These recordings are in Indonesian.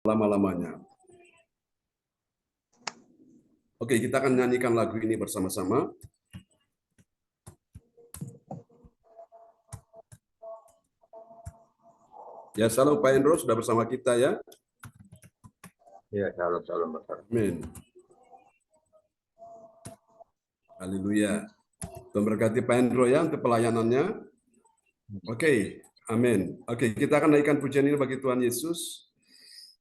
lama-lamanya. Oke, kita akan nyanyikan lagu ini bersama-sama. Ya, shalom Pak Endro, sudah bersama kita ya. Ya, shalom. Amin. Haleluya. Tuhan berkati Pak Endro ya untuk pelayanannya. Oke, amin. Oke, kita akan naikkan pujian ini bagi Tuhan Yesus.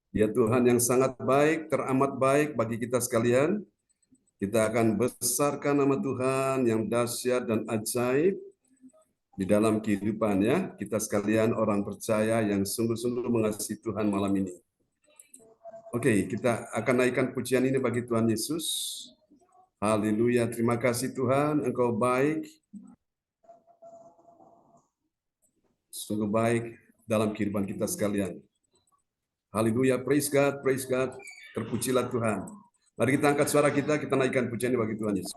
Dia Tuhan yang sangat baik, teramat baik bagi kita sekalian. Kita akan besarkan nama Tuhan yang dahsyat dan ajaib di dalam kehidupan ya. Kita sekalian orang percaya yang sungguh-sungguh mengasihi Tuhan malam ini. Oke, kita akan naikkan pujian ini bagi Tuhan Yesus. Haleluya, terima kasih Tuhan, Engkau baik. Sungguh baik dalam kehidupan kita sekalian. Haleluya, praise God, terpujilah Tuhan. Mari kita angkat suara kita naikkan pujian ini bagi Tuhan Yesus.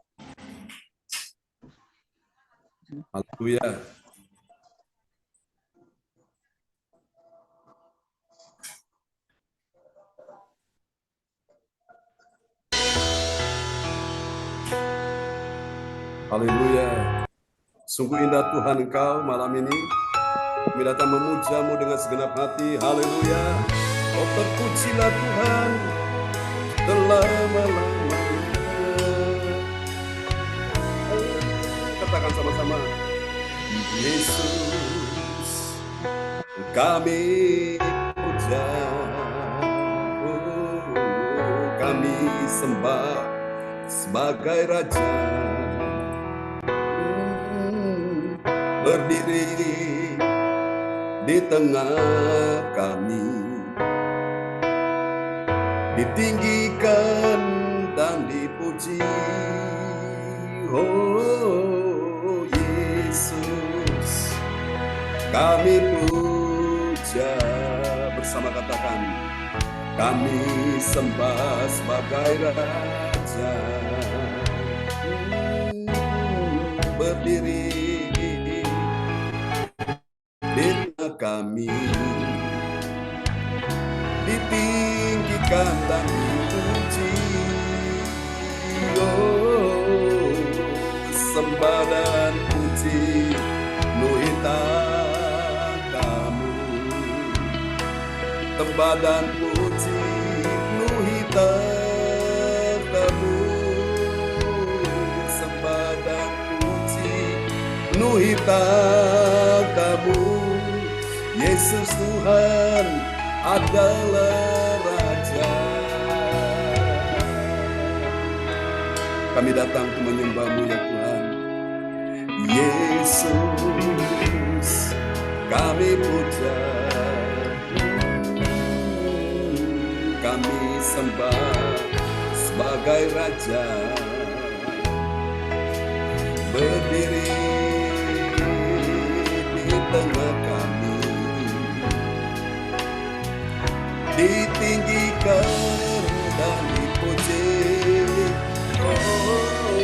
Haleluya. Haleluya. Sungguh indah Tuhan Engkau malam ini. Kami datang memuja-Mu dengan segenap hati. Haleluya. Oh, terpujilah Tuhan selama-lamanya. Katakan sama-sama. Yesus, kami puja, kami sembah sebagai Raja. Berdiri di tengah kami, ditinggikan dan dipuji. Oh Yesus, kami puja, bersama katakan, kami sembah sebagai Raja. Berdiri di tengah kami, ditinggikan dan dipuji. Oh, sembah dan puji penuhi tatamu, sembah dan puji penuhi tatamu, sembah dan puji penuhi tatamu. Yesus Tuhan adalah Raja. Kami datang untuk menyembah-Mu ya Tuhan. Yesus, kami puja, kami sembah sebagai Raja. Berdiri di tengah kami, ditinggikan dan dipuji. Oh,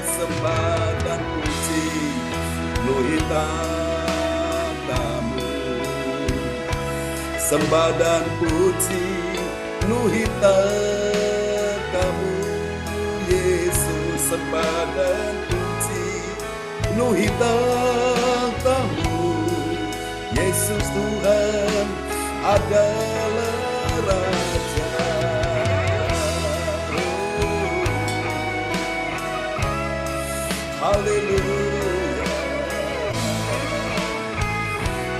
sembah dan puji penuhi tatamu, sembah dan puji penuhi tatamu. Yesus, sembah dan puji penuhi tatamu. Yesus Tuhan adalah Raja. Haleluya.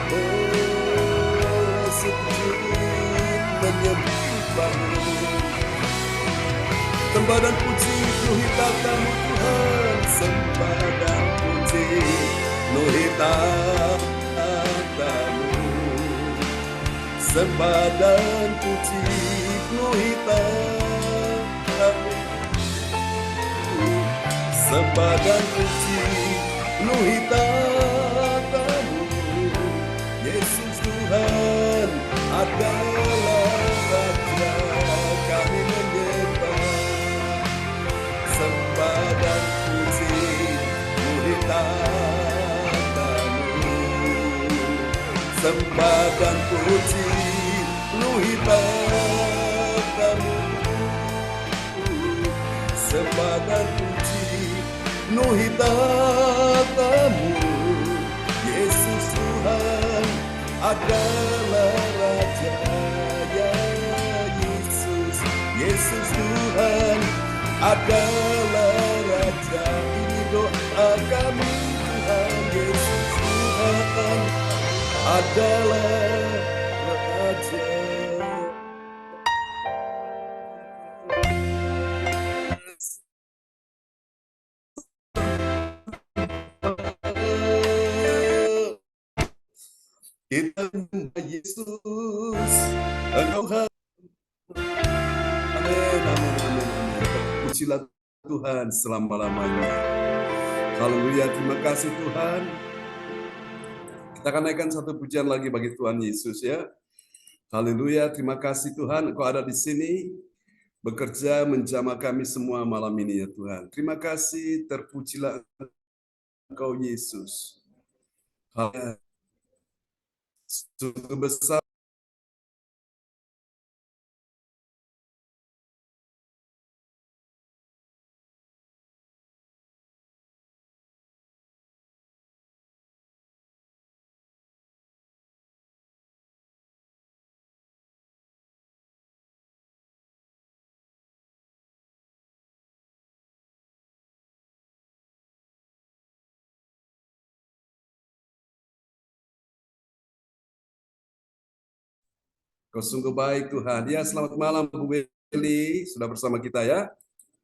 Oh, sujud menyembah-Mu, sembah dan puji penuhi tatamu Tuhan, sembah dan puji penuhi tatamu, sembah dan puji penuhi tatamu, sembah dan puji penuhi tatamu. Yesus Tuhan adalah Raja. Kami menyembah, sembah dan puji penuhi tatamu, sembah dan puji penuhi katamu, sebagai puji nuhi tatamu. Yesus Tuhan adalah Raja, ya Yesus. Yesus Tuhan adalah Raja. Ini doa kami Tuhan. Yesus Tuhan adalah Raja. Kita menyembah Yesus, Engkau. Amin, amin, amin, amin. Terpujilah Tuhan selama-lamanya. Haleluya, terima kasih Tuhan. Kita akan naikkan satu pujian lagi bagi Tuhan Yesus ya. Haleluya, terima kasih Tuhan. Engkau ada di sini, bekerja menjamah kami semua malam ini ya Tuhan. Terima kasih, terpujilah Engkau Yesus. Haleluya. Sungguh besar Kau sungguh baik Tuhan. Ya, selamat malam Bu Weli, sudah bersama kita ya.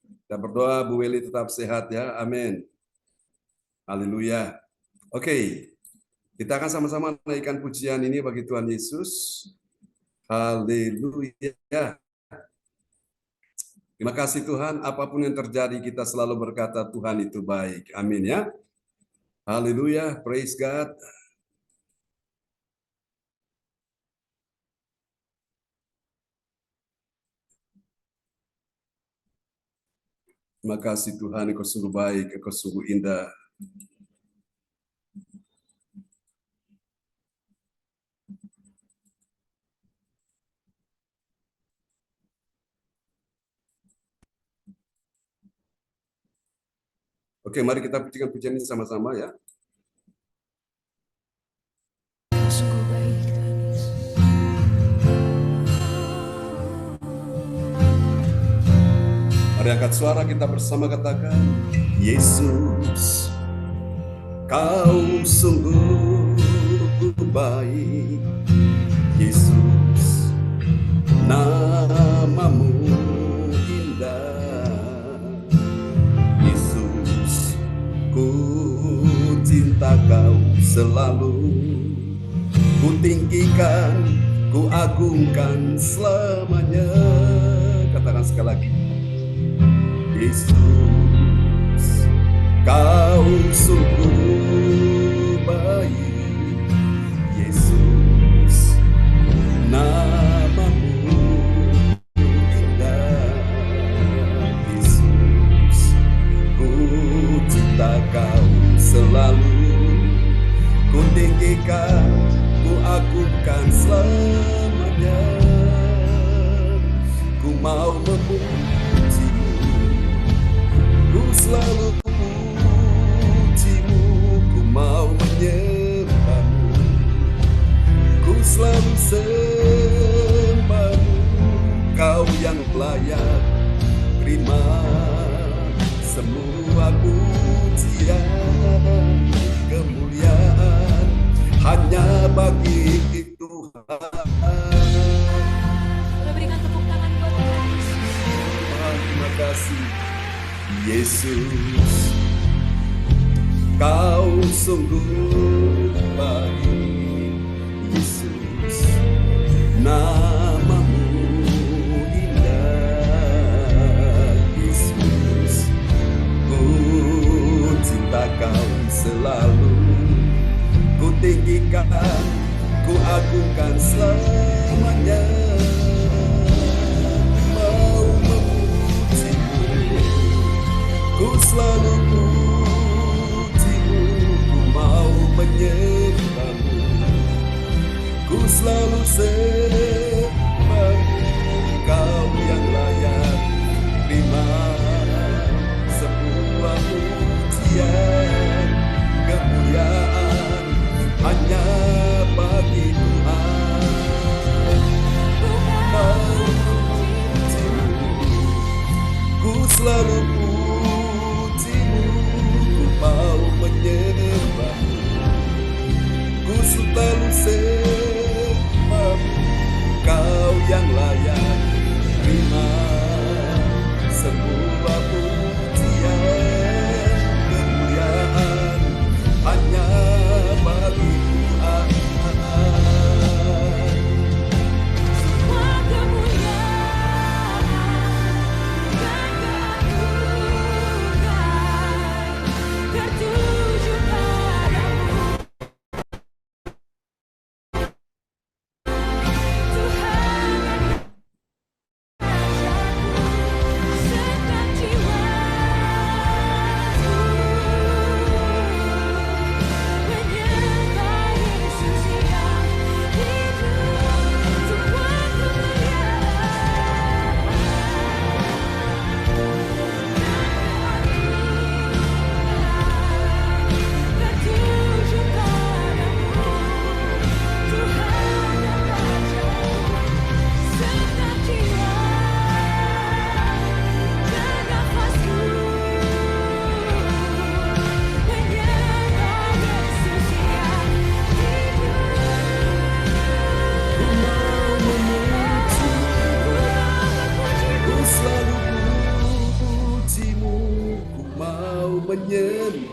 Kita berdoa Bu Weli tetap sehat ya. Amin. Haleluya. Oke. Kita akan sama-sama naikkan pujian ini bagi Tuhan Yesus. Haleluya. Terima kasih Tuhan, apapun yang terjadi kita selalu berkata Tuhan itu baik. Amin ya. Haleluya, praise God. Terima kasih Tuhan, Engkau sungguh baik, Engkau sungguh indah. Oke, mari kita pujikan pujian ini sama-sama ya. Mari angkat suara kita bersama katakan, Yesus, Kau sungguh baik. Yesus, namamu indah. Yesus, ku cinta Kau selalu. Ku tinggikan, ku agungkan selamanya. Katakan sekali lagi. Yesus, Kau sungguh baik. Yesus, namamu indah. Yesus, ku cinta Kau selalu. Ku tinggikan, ku agungkan selamanya. Ku mau memujimu, ku selalu pujimu. Ku mau menyembahmu, ku selalu sembahmu. Kau yang layak terima semua pujian. Kemuliaan hanya bagi Tuhan. Berikan tepuk tangan buat Tuhan. Terima kasih Yesus, Kau sungguh baik. Yesus, namamu indah. Yesus, ku cinta Kau selalu. Ku tinggikan, ku agungkan selamanya. Mau memujimu, ku selalu pujimu. Ku mau menyembahmu,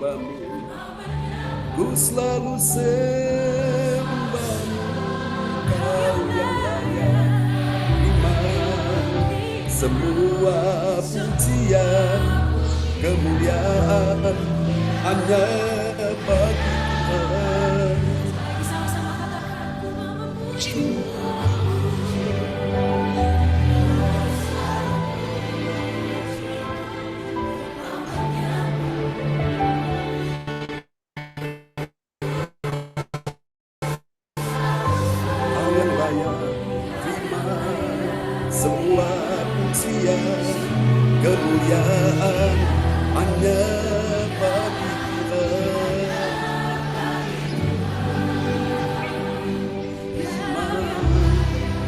Ku selalu sembahmu, Kau yang layak terima semua pujian, kemuliaan hanya bagi Tuhan. Semua pujian, kemuliaan hanya bagi Tuhan.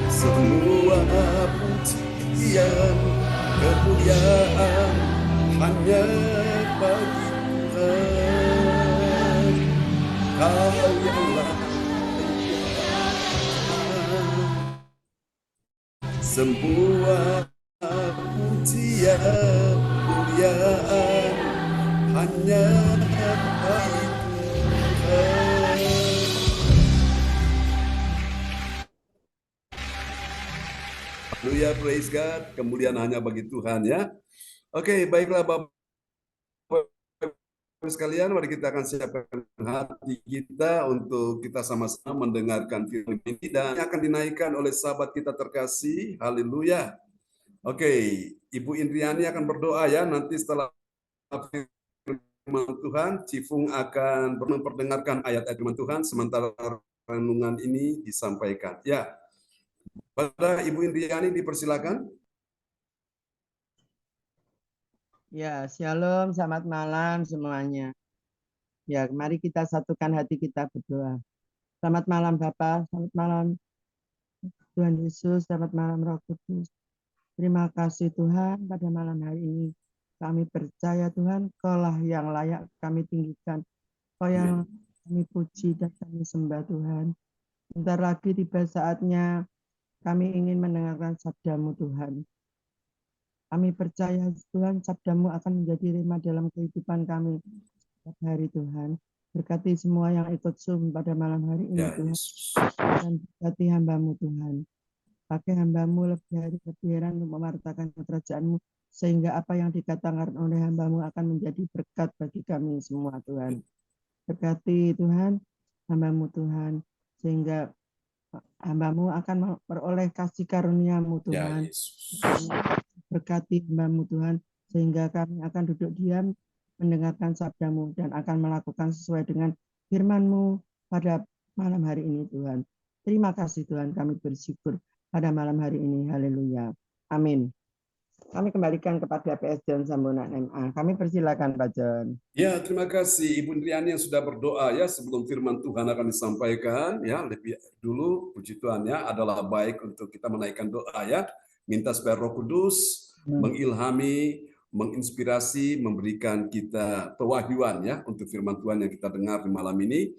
Semua pujian, kemuliaan hanya bagi Tuhan. Kau yang layak semua pujian, kemuliaan hanya bagi Tuhan. Haleluya, praise God. Kemuliaan hanya bagi Tuhan ya. Oke, baiklah Bapak sekalian, mari kita akan siapkan hati kita untuk kita sama-sama mendengarkan firman ini dan akan dinaikkan oleh sahabat kita terkasih. Haleluya. Oke, Ibu Indriani akan berdoa ya. Nanti setelah firman Tuhan, Cifung akan memperdengarkan ayat-ayat firman Tuhan sementara renungan ini disampaikan. Ya, pada Ibu Indriani dipersilakan. Ya, shalom, selamat malam semuanya. Ya, mari kita satukan hati kita berdoa. Selamat malam Bapak, selamat malam Tuhan Yesus, selamat malam Roh Kudus. Terima kasih Tuhan pada malam hari ini. Kami percaya Tuhan, Kaulah yang layak kami tinggikan. Kau yang kami puji dan kami sembah Tuhan. Bentar lagi tiba saatnya kami ingin mendengarkan sabda-Mu Tuhan. Kami percaya Tuhan, sabda-Mu akan menjadi rema dalam kehidupan kami setiap hari Tuhan. Berkati semua yang ikut Zoom pada malam hari ini Tuhan. Dan berkati hamba-Mu Tuhan. Pakai hamba-Mu lebih hari kebiaran untuk mewartakan kerajaan-Mu. Sehingga apa yang dikatakan oleh hamba-Mu akan menjadi berkat bagi kami semua Tuhan. Berkati Tuhan, hamba-Mu Tuhan. Sehingga hamba-Mu akan memperoleh kasih karunia-Mu Tuhan. Berkati hamba-Mu Tuhan, sehingga kami akan duduk diam mendengarkan sabda-Mu dan akan melakukan sesuai dengan firman-Mu pada malam hari ini Tuhan. Terima kasih Tuhan, kami bersyukur pada malam hari ini. Haleluya. Amin. Kami kembalikan kepada PS John Sambonan MA. Kami persilakan Pak John. Ya, terima kasih Ibu Indriani yang sudah berdoa ya sebelum firman Tuhan akan disampaikan ya. Lebih dulu puji Tuhan ya, adalah baik untuk kita menaikkan doa ya. Minta supaya Roh Kudus mengilhami, menginspirasi, memberikan kita pewahyuan ya untuk firman Tuhan yang kita dengar di malam ini.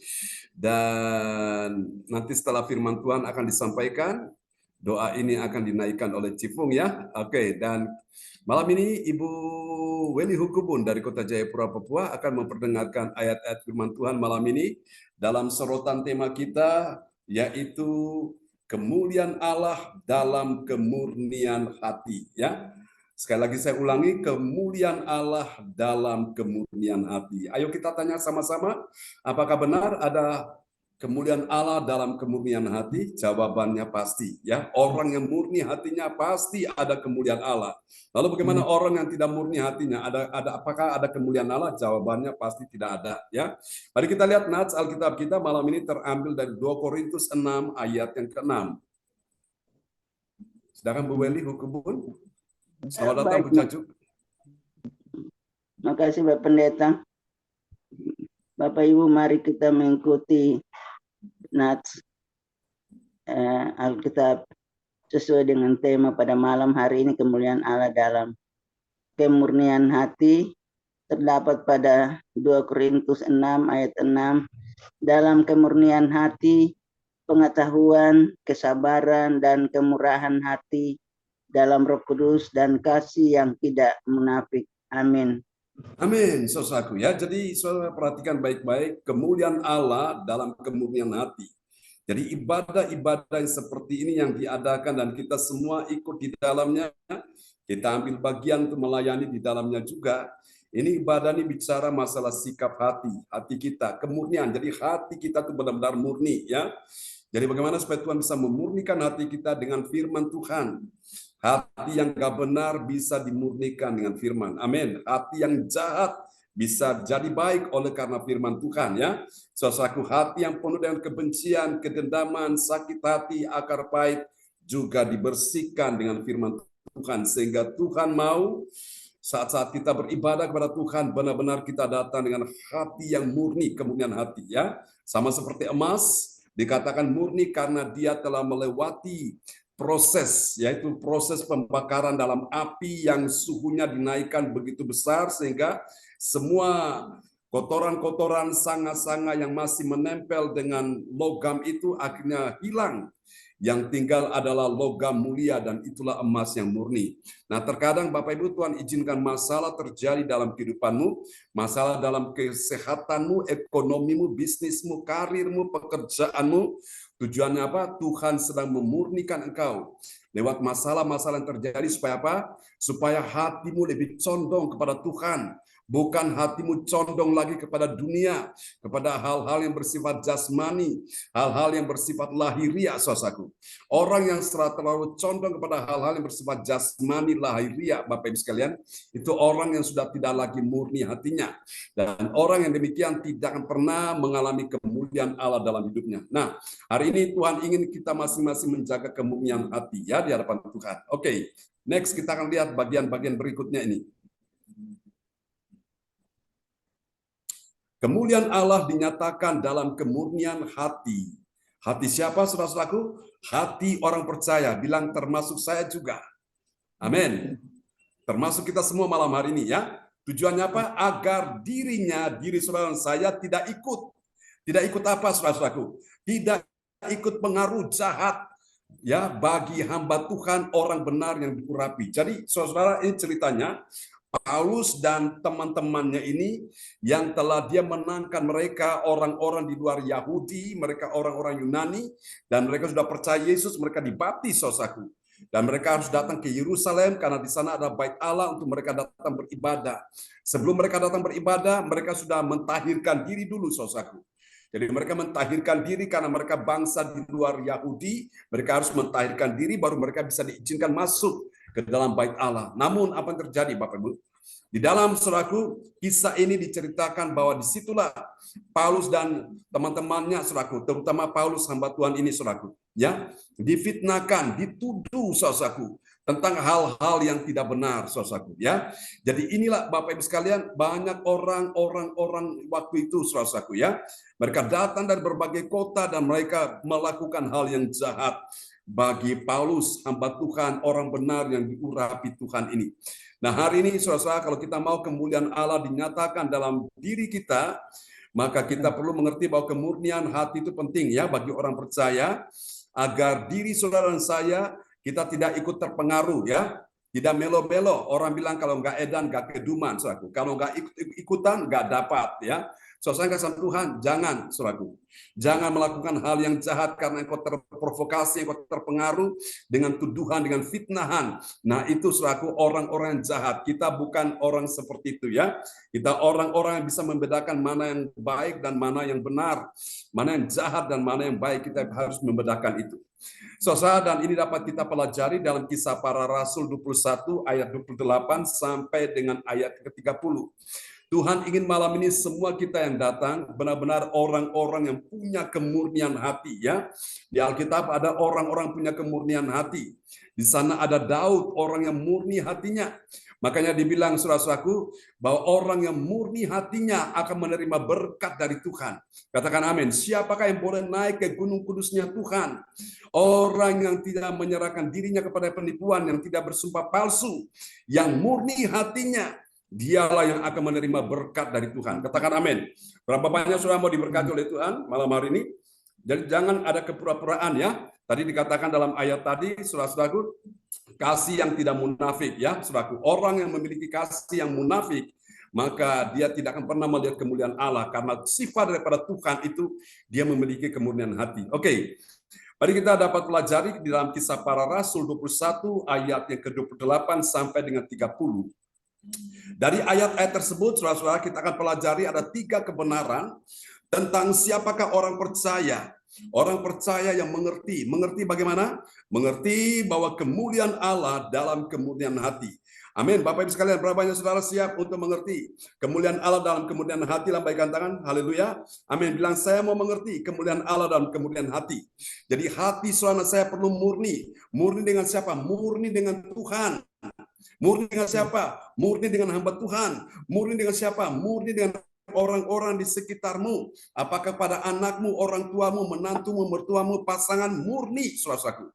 Dan nanti setelah firman Tuhan akan disampaikan, doa ini akan dinaikkan oleh Cifung ya. Oke, dan malam ini Ibu Weli Hukubun dari Kota Jayapura, Papua akan memperdengarkan ayat-ayat firman Tuhan malam ini dalam sorotan tema kita, yaitu kemuliaan Allah dalam kemurnian hati. Ya, sekali lagi saya ulangi, kemuliaan Allah dalam kemurnian hati. Ayo kita tanya sama-sama, apakah benar ada kemuliaan Allah dalam kemurnian hati? Jawabannya pasti. Ya, orang yang murni hatinya pasti ada kemuliaan Allah. Lalu bagaimana orang yang tidak murni hatinya? Apakah ada kemuliaan Allah? Jawabannya pasti tidak ada. Ya, mari kita lihat nats Alkitab kita malam ini terambil dari 2 Korintus 6 ayat yang ke-6. Silakan Bu Weli Hukubun. Selamat datang Bu Cacu. Terima kasih Bapak Pendeta. Bapak Ibu, mari kita mengikuti nats Alkitab sesuai dengan tema pada malam hari ini, kemuliaan Allah dalam kemurnian hati. Terdapat pada 2 Korintus 6 ayat 6. Dalam kemurnian hati, pengetahuan, kesabaran, dan kemurahan hati dalam Roh Kudus dan kasih yang tidak munafik. Amin. Amin, saudaraku ya. Jadi saudara perhatikan baik-baik kemuliaan Allah dalam kemurnian hati. Jadi ibadah-ibadah yang seperti ini yang diadakan dan kita semua ikut di dalamnya, kita ambil bagian untuk melayani di dalamnya juga. Ini ibadah ini bicara masalah sikap hati kita, kemurnian. Jadi hati kita itu benar-benar murni ya. Jadi bagaimana supaya Tuhan bisa memurnikan hati kita dengan firman Tuhan. Hati yang gak benar bisa dimurnikan dengan firman. Amin. Hati yang jahat bisa jadi baik oleh karena firman Tuhan ya. Sesuatu hati yang penuh dengan kebencian, kedendaman, sakit hati, akar pahit juga dibersihkan dengan firman Tuhan. Sehingga Tuhan mau saat-saat kita beribadah kepada Tuhan, benar-benar kita datang dengan hati yang murni, kemurnian hati ya. Sama seperti emas, dikatakan murni karena dia telah melewati proses, yaitu proses pembakaran dalam api yang suhunya dinaikkan begitu besar sehingga semua kotoran-kotoran sanga-sanga yang masih menempel dengan logam itu akhirnya hilang. Yang tinggal adalah logam mulia dan itulah emas yang murni. Nah, terkadang Bapak Ibu Tuhan izinkan masalah terjadi dalam kehidupanmu, masalah dalam kesehatanmu, ekonomimu, bisnismu, karirmu, pekerjaanmu. Tujuannya apa? Tuhan sedang memurnikan engkau lewat masalah-masalah yang terjadi supaya apa? Supaya hatimu lebih condong kepada Tuhan. Bukan hatimu condong lagi kepada dunia, kepada hal-hal yang bersifat jasmani, hal-hal yang bersifat lahiriah, saudaraku. Orang yang terlalu condong kepada hal-hal yang bersifat jasmani, lahiriah, Bapak Ibu sekalian, itu orang yang sudah tidak lagi murni hatinya. Dan orang yang demikian tidak akan pernah mengalami kemuliaan Allah dalam hidupnya. Nah, hari ini Tuhan ingin kita masing-masing menjaga kemurnian hati ya di hadapan Tuhan. Oke, next kita akan lihat bagian-bagian berikutnya ini. Kemuliaan Allah dinyatakan dalam kemurnian hati. Hati siapa, saudara-saudaraku? Hati orang percaya. Bilang termasuk saya juga. Amin. Termasuk kita semua malam hari ini ya. Tujuannya apa? Agar diri saudara saya tidak ikut. Tidak ikut apa, saudara-saudaraku? Tidak ikut pengaruh jahat ya bagi hamba Tuhan, orang benar yang diurapi. Jadi saudara-saudara, ini ceritanya Paulus dan teman-temannya ini yang telah dia menangkan mereka orang-orang di luar Yahudi, mereka orang-orang Yunani, dan mereka sudah percaya Yesus, mereka dibaptis, saudaraku. Dan mereka harus datang ke Yerusalem karena di sana ada bait Allah untuk mereka datang beribadah. Sebelum mereka datang beribadah, mereka sudah mentahirkan diri dulu, saudaraku. Jadi mereka mentahirkan diri karena mereka bangsa di luar Yahudi, mereka harus mentahirkan diri baru mereka bisa diizinkan masuk ke dalam bait Allah. Namun apa yang terjadi Bapak Ibu? Di dalam saudaraku, kisah ini diceritakan bahwa disitulah Paulus dan teman-temannya saudaraku, terutama Paulus hamba Tuhan ini saudaraku, ya, difitnahkan, dituduh saudaraku tentang hal-hal yang tidak benar saudaraku, ya. Jadi inilah Bapak Ibu sekalian, banyak orang-orang waktu itu saudaraku, ya. Mereka datang dari berbagai kota dan mereka melakukan hal yang jahat bagi Paulus, hamba Tuhan, orang benar yang diurapi Tuhan ini. Nah, hari ini saudara-saudara, kalau kita mau kemuliaan Allah dinyatakan dalam diri kita, maka kita perlu mengerti bahwa kemurnian hati itu penting ya bagi orang percaya, agar diri saudara dan saya kita tidak ikut terpengaruh ya. Tidak melo-melo. Orang bilang kalau nggak edan, nggak keduman, saudaraku. Kalau nggak ikutan, nggak dapat ya. Saudara kasih Tuhan, jangan, saudaraku. Jangan melakukan hal yang jahat karena engkau terprovokasi, engkau terpengaruh dengan tuduhan, dengan fitnahan. Nah, itu saudaraku orang-orang yang jahat. Kita bukan orang seperti itu ya. Kita orang-orang yang bisa membedakan mana yang baik dan mana yang benar. Mana yang jahat dan mana yang baik, kita harus membedakan itu. Saudara, dan ini dapat kita pelajari dalam Kisah Para Rasul 21 ayat 28 sampai dengan ayat ke-30. Tuhan ingin malam ini semua kita yang datang benar-benar orang-orang yang punya kemurnian hati ya. Di Alkitab ada orang-orang punya kemurnian hati. Di sana ada Daud, orang yang murni hatinya. Makanya dibilang saudara-saudaraku bahwa orang yang murni hatinya akan menerima berkat dari Tuhan. Katakan amin. Siapakah yang boleh naik ke gunung kudusnya Tuhan? Orang yang tidak menyerahkan dirinya kepada penipuan, yang tidak bersumpah palsu, yang murni hatinya, dialah yang akan menerima berkat dari Tuhan. Katakan amin. Berapa banyak saudara mau diberkati oleh Tuhan malam hari ini? Jadi jangan ada kepura-puraan ya. Tadi dikatakan dalam ayat tadi, saudara-saudaraku, kasih yang tidak munafik ya, saudaraku. Orang yang memiliki kasih yang munafik, maka dia tidak akan pernah melihat kemuliaan Allah, karena sifat daripada Tuhan itu dia memiliki kemurnian hati. Oke. Mari kita dapat pelajari di dalam Kisah Para Rasul 21 ayat yang ke-28 sampai dengan 30. Dari ayat-ayat tersebut, saudara-saudara, kita akan pelajari ada 3 kebenaran tentang siapakah orang percaya. Orang percaya yang mengerti. Mengerti bagaimana? Mengerti bahwa kemuliaan Allah dalam kemurnian hati. Amin. Bapak Ibu sekalian, berapa banyak saudara siap untuk mengerti kemuliaan Allah dalam kemurnian hati? Lambaikan tangan. Haleluya. Amin. Bilang, saya mau mengerti kemuliaan Allah dalam kemurnian hati. Jadi hati saudara saya perlu murni. Murni dengan siapa? Murni dengan Tuhan. Murni dengan siapa? Murni dengan hamba Tuhan. Murni dengan siapa? Murni dengan orang-orang di sekitarmu. Apakah pada anakmu, orang tuamu, menantumu, mertuamu, pasangan, murni, saudaraku.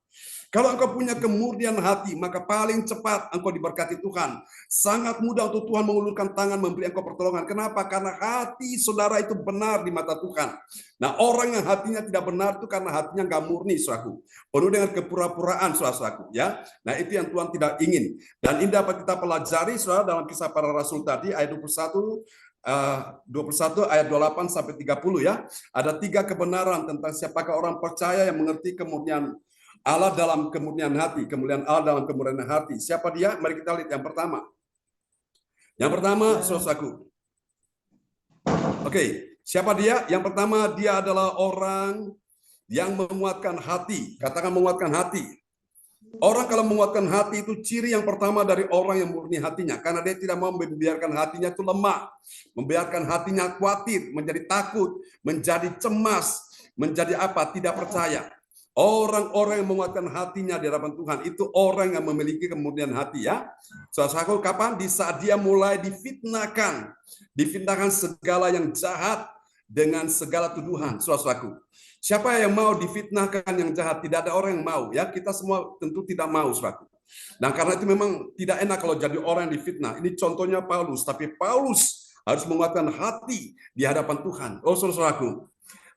Kalau engkau punya kemurnian hati, maka paling cepat engkau diberkati Tuhan. Sangat mudah untuk Tuhan mengulurkan tangan memberi engkau pertolongan. Kenapa? Karena hati saudara itu benar di mata Tuhan. Nah, orang yang hatinya tidak benar itu karena hatinya nggak murni, saudaraku. Penuh dengan kepura-puraan, saudaraku. Ya, nah itu yang Tuhan tidak ingin. Dan ini dapat kita pelajari, saudara, dalam Kisah Para Rasul tadi, ayat 21 ayat 28 sampai 30 ya. Ada 3 kebenaran tentang siapakah orang percaya yang mengerti kemuliaan Allah dalam kemurnian hati, kemuliaan Allah dalam kemurnian hati. Siapa dia? Mari kita lihat yang pertama. Yang pertama, saudaraku. Oke, siapa dia? Yang pertama, dia adalah orang yang menguatkan hati. Katakan menguatkan hati. Orang kalau menguatkan hati itu ciri yang pertama dari orang yang murni hatinya. Karena dia tidak mau membiarkan hatinya itu lemah. Membiarkan hatinya khawatir, menjadi takut, menjadi cemas, menjadi apa? Tidak percaya. Orang-orang yang menguatkan hatinya di hadapan Tuhan itu orang yang memiliki kemurnian hati ya. Saudaraku, kapan? Di saat dia mulai difitnahkan. Difitnahkan segala yang jahat dengan segala tuduhan, saudaraku. Siapa yang mau difitnahkan yang jahat? Tidak ada orang yang mau ya. Kita semua tentu tidak mau, saudaraku. Nah, karena itu memang tidak enak kalau jadi orang yang difitnah. Ini contohnya Paulus, tapi Paulus harus menguatkan hati di hadapan Tuhan. Oh, saudaraku.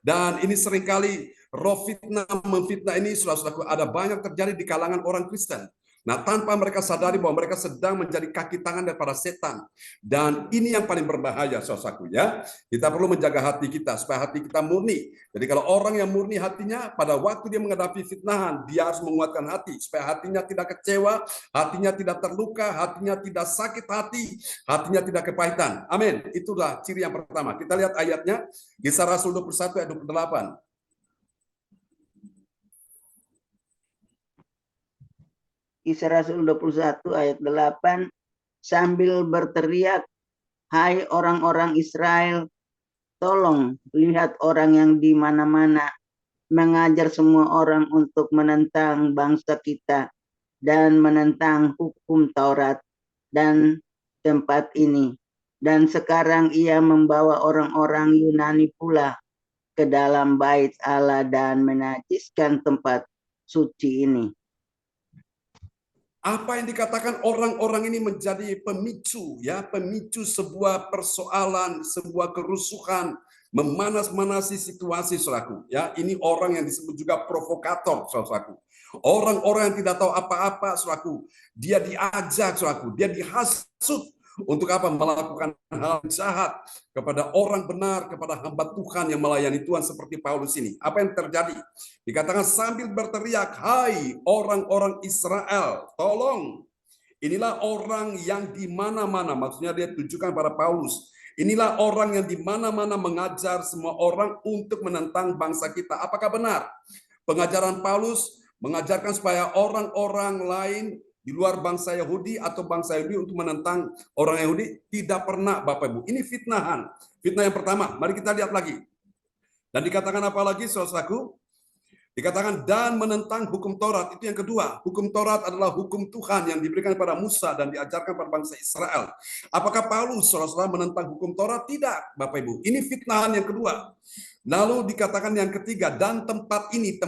Dan ini seringkali roh fitnah, memfitnah ini, saudara-saudaraku, ada banyak terjadi di kalangan orang Kristen. Nah, tanpa mereka sadari bahwa mereka sedang menjadi kaki tangan daripada setan. Dan ini yang paling berbahaya, saudaraku ya. Kita perlu menjaga hati kita supaya hati kita murni. Jadi kalau orang yang murni hatinya, pada waktu dia menghadapi fitnahan, dia harus menguatkan hati supaya hatinya tidak kecewa, hatinya tidak terluka, hatinya tidak sakit hati, hatinya tidak kepahitan. Amin. Itulah ciri yang pertama. Kita lihat ayatnya, Kisah Rasul 21 ayat 28. Kisah Rasul 21 ayat 8, sambil berteriak, hai orang-orang Israel, tolong lihat orang yang di mana-mana mengajar semua orang untuk menentang bangsa kita dan menentang hukum Taurat dan tempat ini. Dan sekarang ia membawa orang-orang Yunani pula ke dalam bait Allah dan menajiskan tempat suci ini. Apa yang dikatakan orang-orang ini menjadi pemicu ya, pemicu sebuah persoalan, sebuah kerusuhan, memanas-manasi situasi, saudaraku. Ya, ini orang yang disebut juga provokator, saudaraku. Orang-orang yang tidak tahu apa-apa, saudaraku. Dia diajak, saudaraku. Dia dihasut untuk apa? Melakukan hal jahat kepada orang benar, kepada hamba Tuhan yang melayani Tuhan seperti Paulus ini. Apa yang terjadi? Dikatakan sambil berteriak, hai orang-orang Israel, tolong. Inilah orang yang di mana-mana, maksudnya dia tujukan pada Paulus. Inilah orang yang di mana-mana mengajar semua orang untuk menentang bangsa kita. Apakah benar? Pengajaran Paulus mengajarkan supaya orang-orang lain di luar bangsa Yahudi atau bangsa Yahudi untuk menentang orang Yahudi? Tidak pernah, Bapak Ibu. Ini fitnahan. Fitnah yang pertama. Mari kita lihat lagi. Dan dikatakan apa lagi, saudaraku? Dikatakan dan menentang hukum Taurat. Itu yang kedua. Hukum Taurat adalah hukum Tuhan yang diberikan kepada Musa dan diajarkan kepada bangsa Israel. Apakah Paulus, saudara-saudara, menentang hukum Taurat? Tidak, Bapak Ibu. Ini fitnahan yang kedua. Lalu dikatakan yang ketiga, dan tempat ini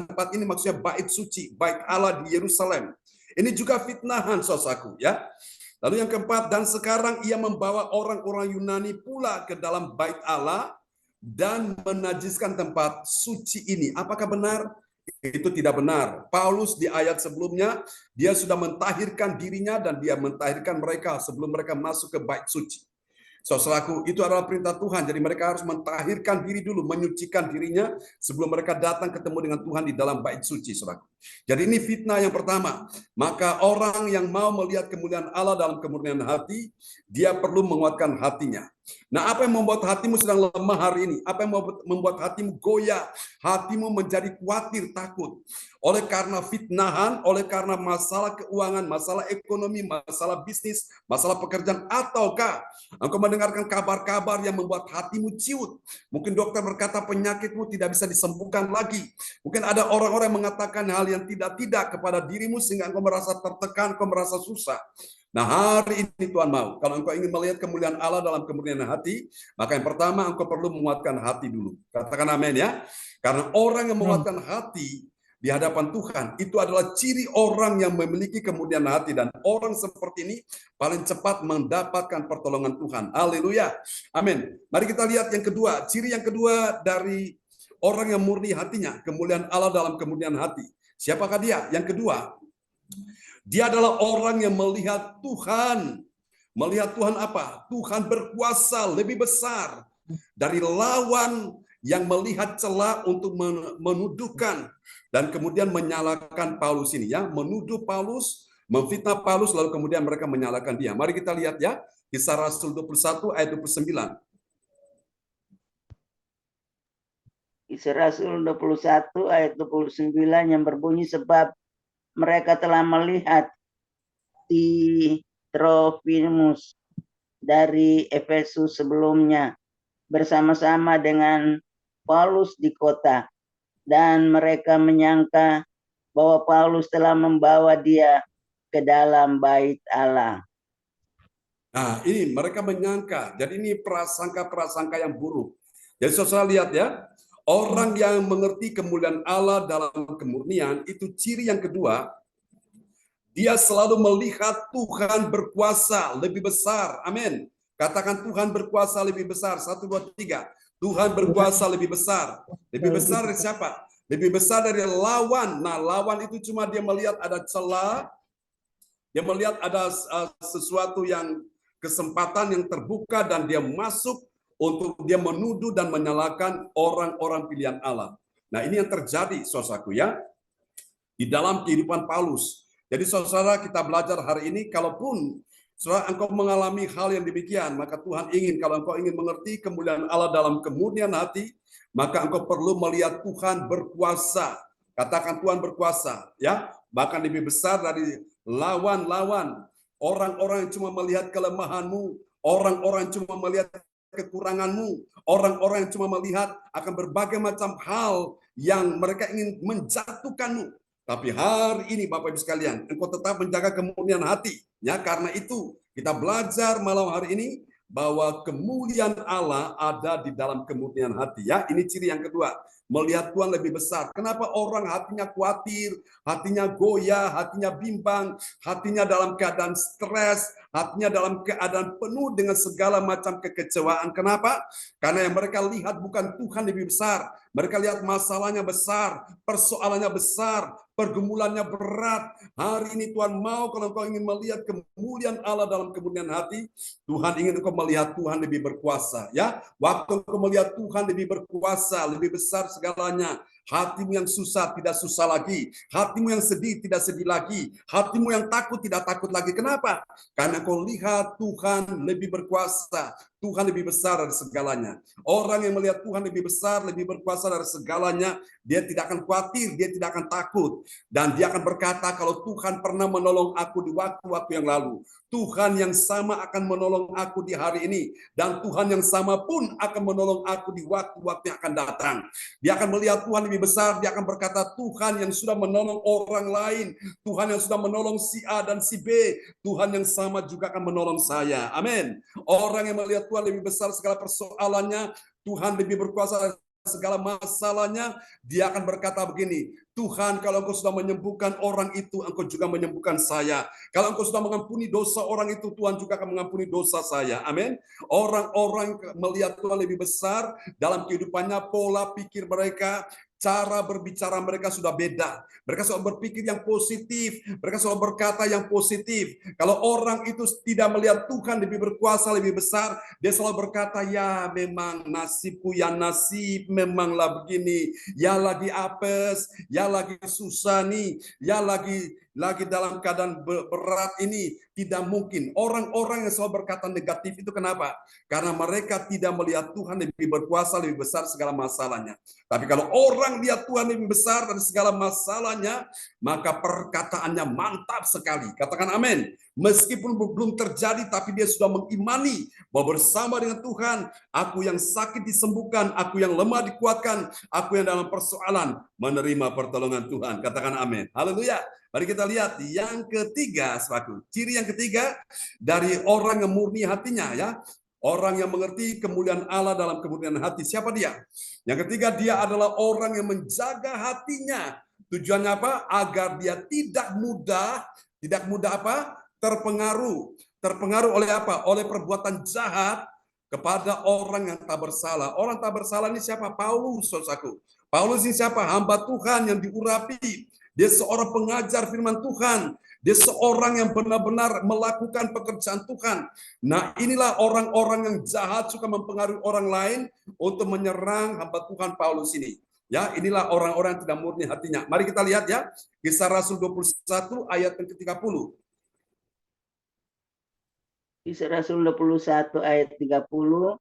maksudnya bait suci, bait Allah di Yerusalem. Ini juga fitnahan, saudaraku ya. Lalu yang keempat, dan sekarang ia membawa orang-orang Yunani pula ke dalam bait Allah dan menajiskan tempat suci ini. Apakah benar? Itu tidak benar. Paulus di ayat sebelumnya, dia sudah mentahirkan dirinya dan dia mentahirkan mereka sebelum mereka masuk ke bait suci. Saudaraku, itu adalah perintah Tuhan. Jadi mereka harus mentahirkan diri dulu, menyucikan dirinya sebelum mereka datang ketemu dengan Tuhan di dalam bait suci, saudaraku. Jadi ini fitnah yang pertama. Maka orang yang mau melihat kemuliaan Allah dalam kemurnian hati, dia perlu menguatkan hatinya. Nah, apa yang membuat hatimu sedang lemah hari ini? Apa yang membuat hatimu goyah? Hatimu menjadi khawatir, takut. Oleh karena fitnahan, oleh karena masalah keuangan, masalah ekonomi, masalah bisnis, masalah pekerjaan, ataukah engkau mendengarkan kabar-kabar yang membuat hatimu ciut? Mungkin dokter berkata penyakitmu tidak bisa disembuhkan lagi. Mungkin ada orang-orang yang mengatakan hal yang tidak-tidak kepada dirimu sehingga engkau merasa tertekan, engkau merasa susah. Nah, hari ini Tuhan mau, kalau engkau ingin melihat kemuliaan Allah dalam kemurnian hati, maka yang pertama engkau perlu menguatkan hati dulu. Katakan amin ya. Karena orang yang menguatkan hati di hadapan Tuhan, itu adalah ciri orang yang memiliki kemurnian hati. Dan orang seperti ini paling cepat mendapatkan pertolongan Tuhan. Haleluya. Amin. Mari kita lihat yang kedua. Ciri yang kedua dari orang yang murni hatinya, kemuliaan Allah dalam kemurnian hati. Siapakah dia? Yang kedua, dia adalah orang yang melihat Tuhan. Melihat Tuhan apa? Tuhan berkuasa lebih besar dari lawan yang melihat celah untuk menuduhkan dan kemudian menyalahkan Paulus ini ya, menuduh Paulus, memfitnah Paulus, lalu kemudian mereka menyalahkan dia. Mari kita lihat ya, Kisah Rasul 21 ayat 29. Kisah Rasul 21 ayat 29 yang berbunyi, sebab mereka telah melihat Trofimus dari Efesus sebelumnya bersama-sama dengan Paulus di kota, dan mereka menyangka bahwa Paulus telah membawa dia ke dalam bait Allah. Nah, ini mereka menyangka. Jadi ini prasangka-prasangka yang buruk. Jadi saudara lihat ya, orang yang mengerti kemuliaan Allah dalam kemurnian, itu ciri yang kedua, dia selalu melihat Tuhan berkuasa lebih besar. Amin. Katakan Tuhan berkuasa lebih besar. 1, 2, 3. Tuhan berkuasa lebih besar. Lebih besar dari siapa? Lebih besar dari lawan. Nah, lawan itu cuma dia melihat ada celah. Dia melihat ada sesuatu yang kesempatan yang terbuka dan dia masuk untuk dia menuduh dan menyalahkan orang-orang pilihan Allah. Nah, ini yang terjadi, saudaraku ya, di dalam kehidupan Paulus. Jadi saudara, kita belajar hari ini, kalaupun saudara engkau mengalami hal yang demikian, maka Tuhan ingin, kalau engkau ingin mengerti kemuliaan Allah dalam kemurnian hati, maka engkau perlu melihat Tuhan berkuasa. Katakan Tuhan berkuasa, ya, bahkan lebih besar dari lawan-lawan, orang-orang yang cuma melihat kelemahanmu, orang-orang yang cuma melihat kekuranganmu, orang-orang yang cuma melihat akan berbagai macam hal yang mereka ingin menjatuhkanmu. Tapi hari ini Bapak Ibu sekalian, engkau tetap menjaga kemurnian hati. Ya, karena itu kita belajar malam hari ini bahwa kemuliaan Allah ada di dalam kemurnian hati. Ya, ini ciri yang kedua. Melihat Tuhan lebih besar. Kenapa orang hatinya khawatir, hatinya goyah, hatinya bimbang, hatinya dalam keadaan stres, hatinya dalam keadaan penuh dengan segala macam kekecewaan. Kenapa? Karena yang mereka lihat bukan Tuhan lebih besar. Mereka lihat masalahnya besar, persoalannya besar, pergumulannya berat. Hari ini Tuhan mau, kalau engkau ingin melihat kemuliaan Allah dalam kemurnian hati, Tuhan ingin engkau melihat Tuhan lebih berkuasa. Ya, waktu engkau melihat Tuhan lebih berkuasa, lebih besar segalanya, hatimu yang susah tidak susah lagi, hatimu yang sedih tidak sedih lagi, hatimu yang takut tidak takut lagi. Kenapa? Karena kau lihat Tuhan lebih berkuasa, Tuhan lebih besar dari segalanya. Orang yang melihat Tuhan lebih besar, lebih berkuasa dari segalanya, dia tidak akan khawatir, dia tidak akan takut. Dan dia akan berkata, kalau Tuhan pernah menolong aku di waktu-waktu yang lalu, Tuhan yang sama akan menolong aku di hari ini. Dan Tuhan yang sama pun akan menolong aku di waktu-waktu yang akan datang. Dia akan melihat Tuhan lebih besar, dia akan berkata, Tuhan yang sudah menolong orang lain, Tuhan yang sudah menolong si A dan si B, Tuhan yang sama juga akan menolong saya. Amin. Orang yang melihat Tuhan lebih besar segala persoalannya, Tuhan lebih berkuasa segala masalahnya, dia akan berkata begini, Tuhan, kalau engkau sudah menyembuhkan orang itu, engkau juga menyembuhkan saya. Kalau engkau sudah mengampuni dosa orang itu, Tuhan juga akan mengampuni dosa saya. Amin. Orang-orang melihat Tuhan lebih besar dalam kehidupannya, pola pikir mereka, cara berbicara mereka sudah beda. Mereka selalu berpikir yang positif, mereka selalu berkata yang positif. Kalau orang itu tidak melihat Tuhan lebih berkuasa, lebih besar, dia selalu berkata, ya memang nasibku, ya nasib memanglah begini, ya lagi apes, ya lagi susah nih, ya lagi dalam keadaan berat ini. Tidak mungkin. Orang-orang yang selalu berkata negatif itu kenapa? Karena mereka tidak melihat Tuhan lebih berkuasa, lebih besar segala masalahnya. Tapi kalau orang lihat Tuhan lebih besar dari segala masalahnya, maka perkataannya mantap sekali. Katakan amin. Meskipun belum terjadi, tapi dia sudah mengimani bahwa bersama dengan Tuhan, aku yang sakit disembuhkan, aku yang lemah dikuatkan, aku yang dalam persoalan menerima pertolongan Tuhan. Katakan amin. Haleluya. Mari kita lihat yang ketiga, saudaraku. Ciri yang ketiga dari orang yang murni hatinya, ya. Orang yang mengerti kemuliaan Allah dalam kemurnian hati. Siapa dia? Yang ketiga, dia adalah orang yang menjaga hatinya. Tujuannya apa? Agar dia tidak mudah apa? Terpengaruh oleh apa? Oleh perbuatan jahat kepada orang yang tak bersalah. Orang tak bersalah ini siapa? Paulus, saudaraku. Paulus ini siapa? Hamba Tuhan yang diurapi. Dia seorang pengajar firman Tuhan. Dia seorang yang benar-benar melakukan pekerjaan Tuhan. Nah, inilah orang-orang yang jahat suka mempengaruhi orang lain untuk menyerang hamba Tuhan Paulus ini. Ya, inilah orang-orang yang tidak murni hatinya. Mari kita lihat ya, Kisah Rasul 21 ayat yang ke-30. Kisah Rasul 21 ayat 30.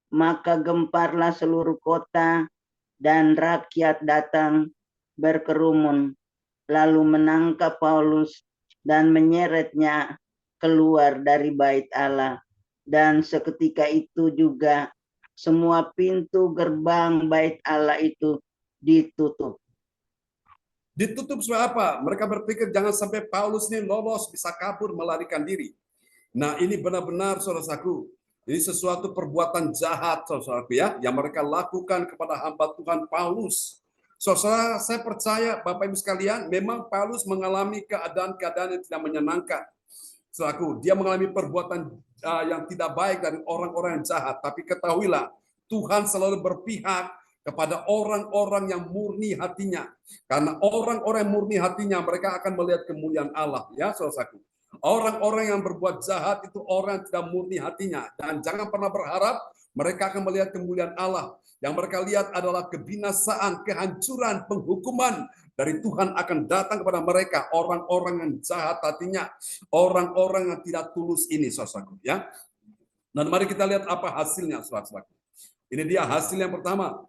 Maka gemparlah seluruh kota dan rakyat datang berkerumun, lalu menangkap Paulus dan menyeretnya keluar dari bait Allah. Dan seketika itu juga semua pintu gerbang bait Allah itu ditutup. Ditutup supaya apa? Mereka berpikir jangan sampai Paulus ini lolos, bisa kabur, melarikan diri. Nah, ini benar-benar saudaraku, ini sesuatu perbuatan jahat saudaraku ya, yang mereka lakukan kepada hamba Tuhan Paulus. Saudara, saya percaya Bapak Ibu sekalian, memang Paulus mengalami keadaan-keadaan yang tidak menyenangkan. Saudaraku, dia mengalami perbuatan yang tidak baik dari orang-orang yang jahat, tapi ketahuilah, Tuhan selalu berpihak kepada orang-orang yang murni hatinya. Karena orang-orang yang murni hatinya, mereka akan melihat kemuliaan Allah, ya saudaraku. Orang-orang yang berbuat jahat itu orang yang tidak murni hatinya. Dan jangan pernah berharap mereka akan melihat kemuliaan Allah. Yang mereka lihat adalah kebinasaan, kehancuran, penghukuman dari Tuhan akan datang kepada mereka. Orang-orang yang jahat hatinya, orang-orang yang tidak tulus ini, saudaraku. Ya. Dan mari kita lihat apa hasilnya, saudaraku. Ini dia hasil yang pertama.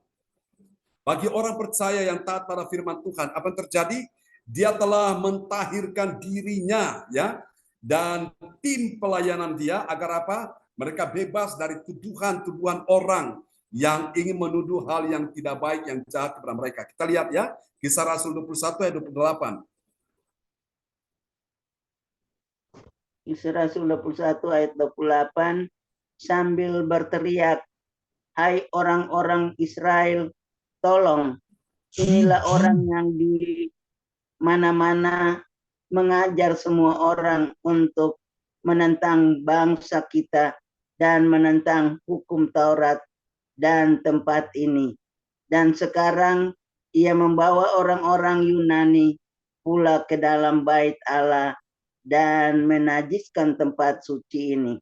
Bagi orang percaya yang taat pada firman Tuhan, apa yang terjadi? Dia telah mentahirkan dirinya, ya, dan tim pelayanan dia agar apa? Mereka bebas dari tuduhan-tuduhan orang yang ingin menuduh hal yang tidak baik, yang jahat kepada mereka. Kita lihat ya, Kisah Rasul 21 ayat 28. Kisah Rasul 21 ayat 28, sambil berteriak, hai orang-orang Israel, tolong, inilah orang yang di mana-mana mengajar semua orang untuk menentang bangsa kita dan menentang hukum Taurat dan tempat ini. Dan sekarang ia membawa orang-orang Yunani pula ke dalam bait Allah dan menajiskan tempat suci ini.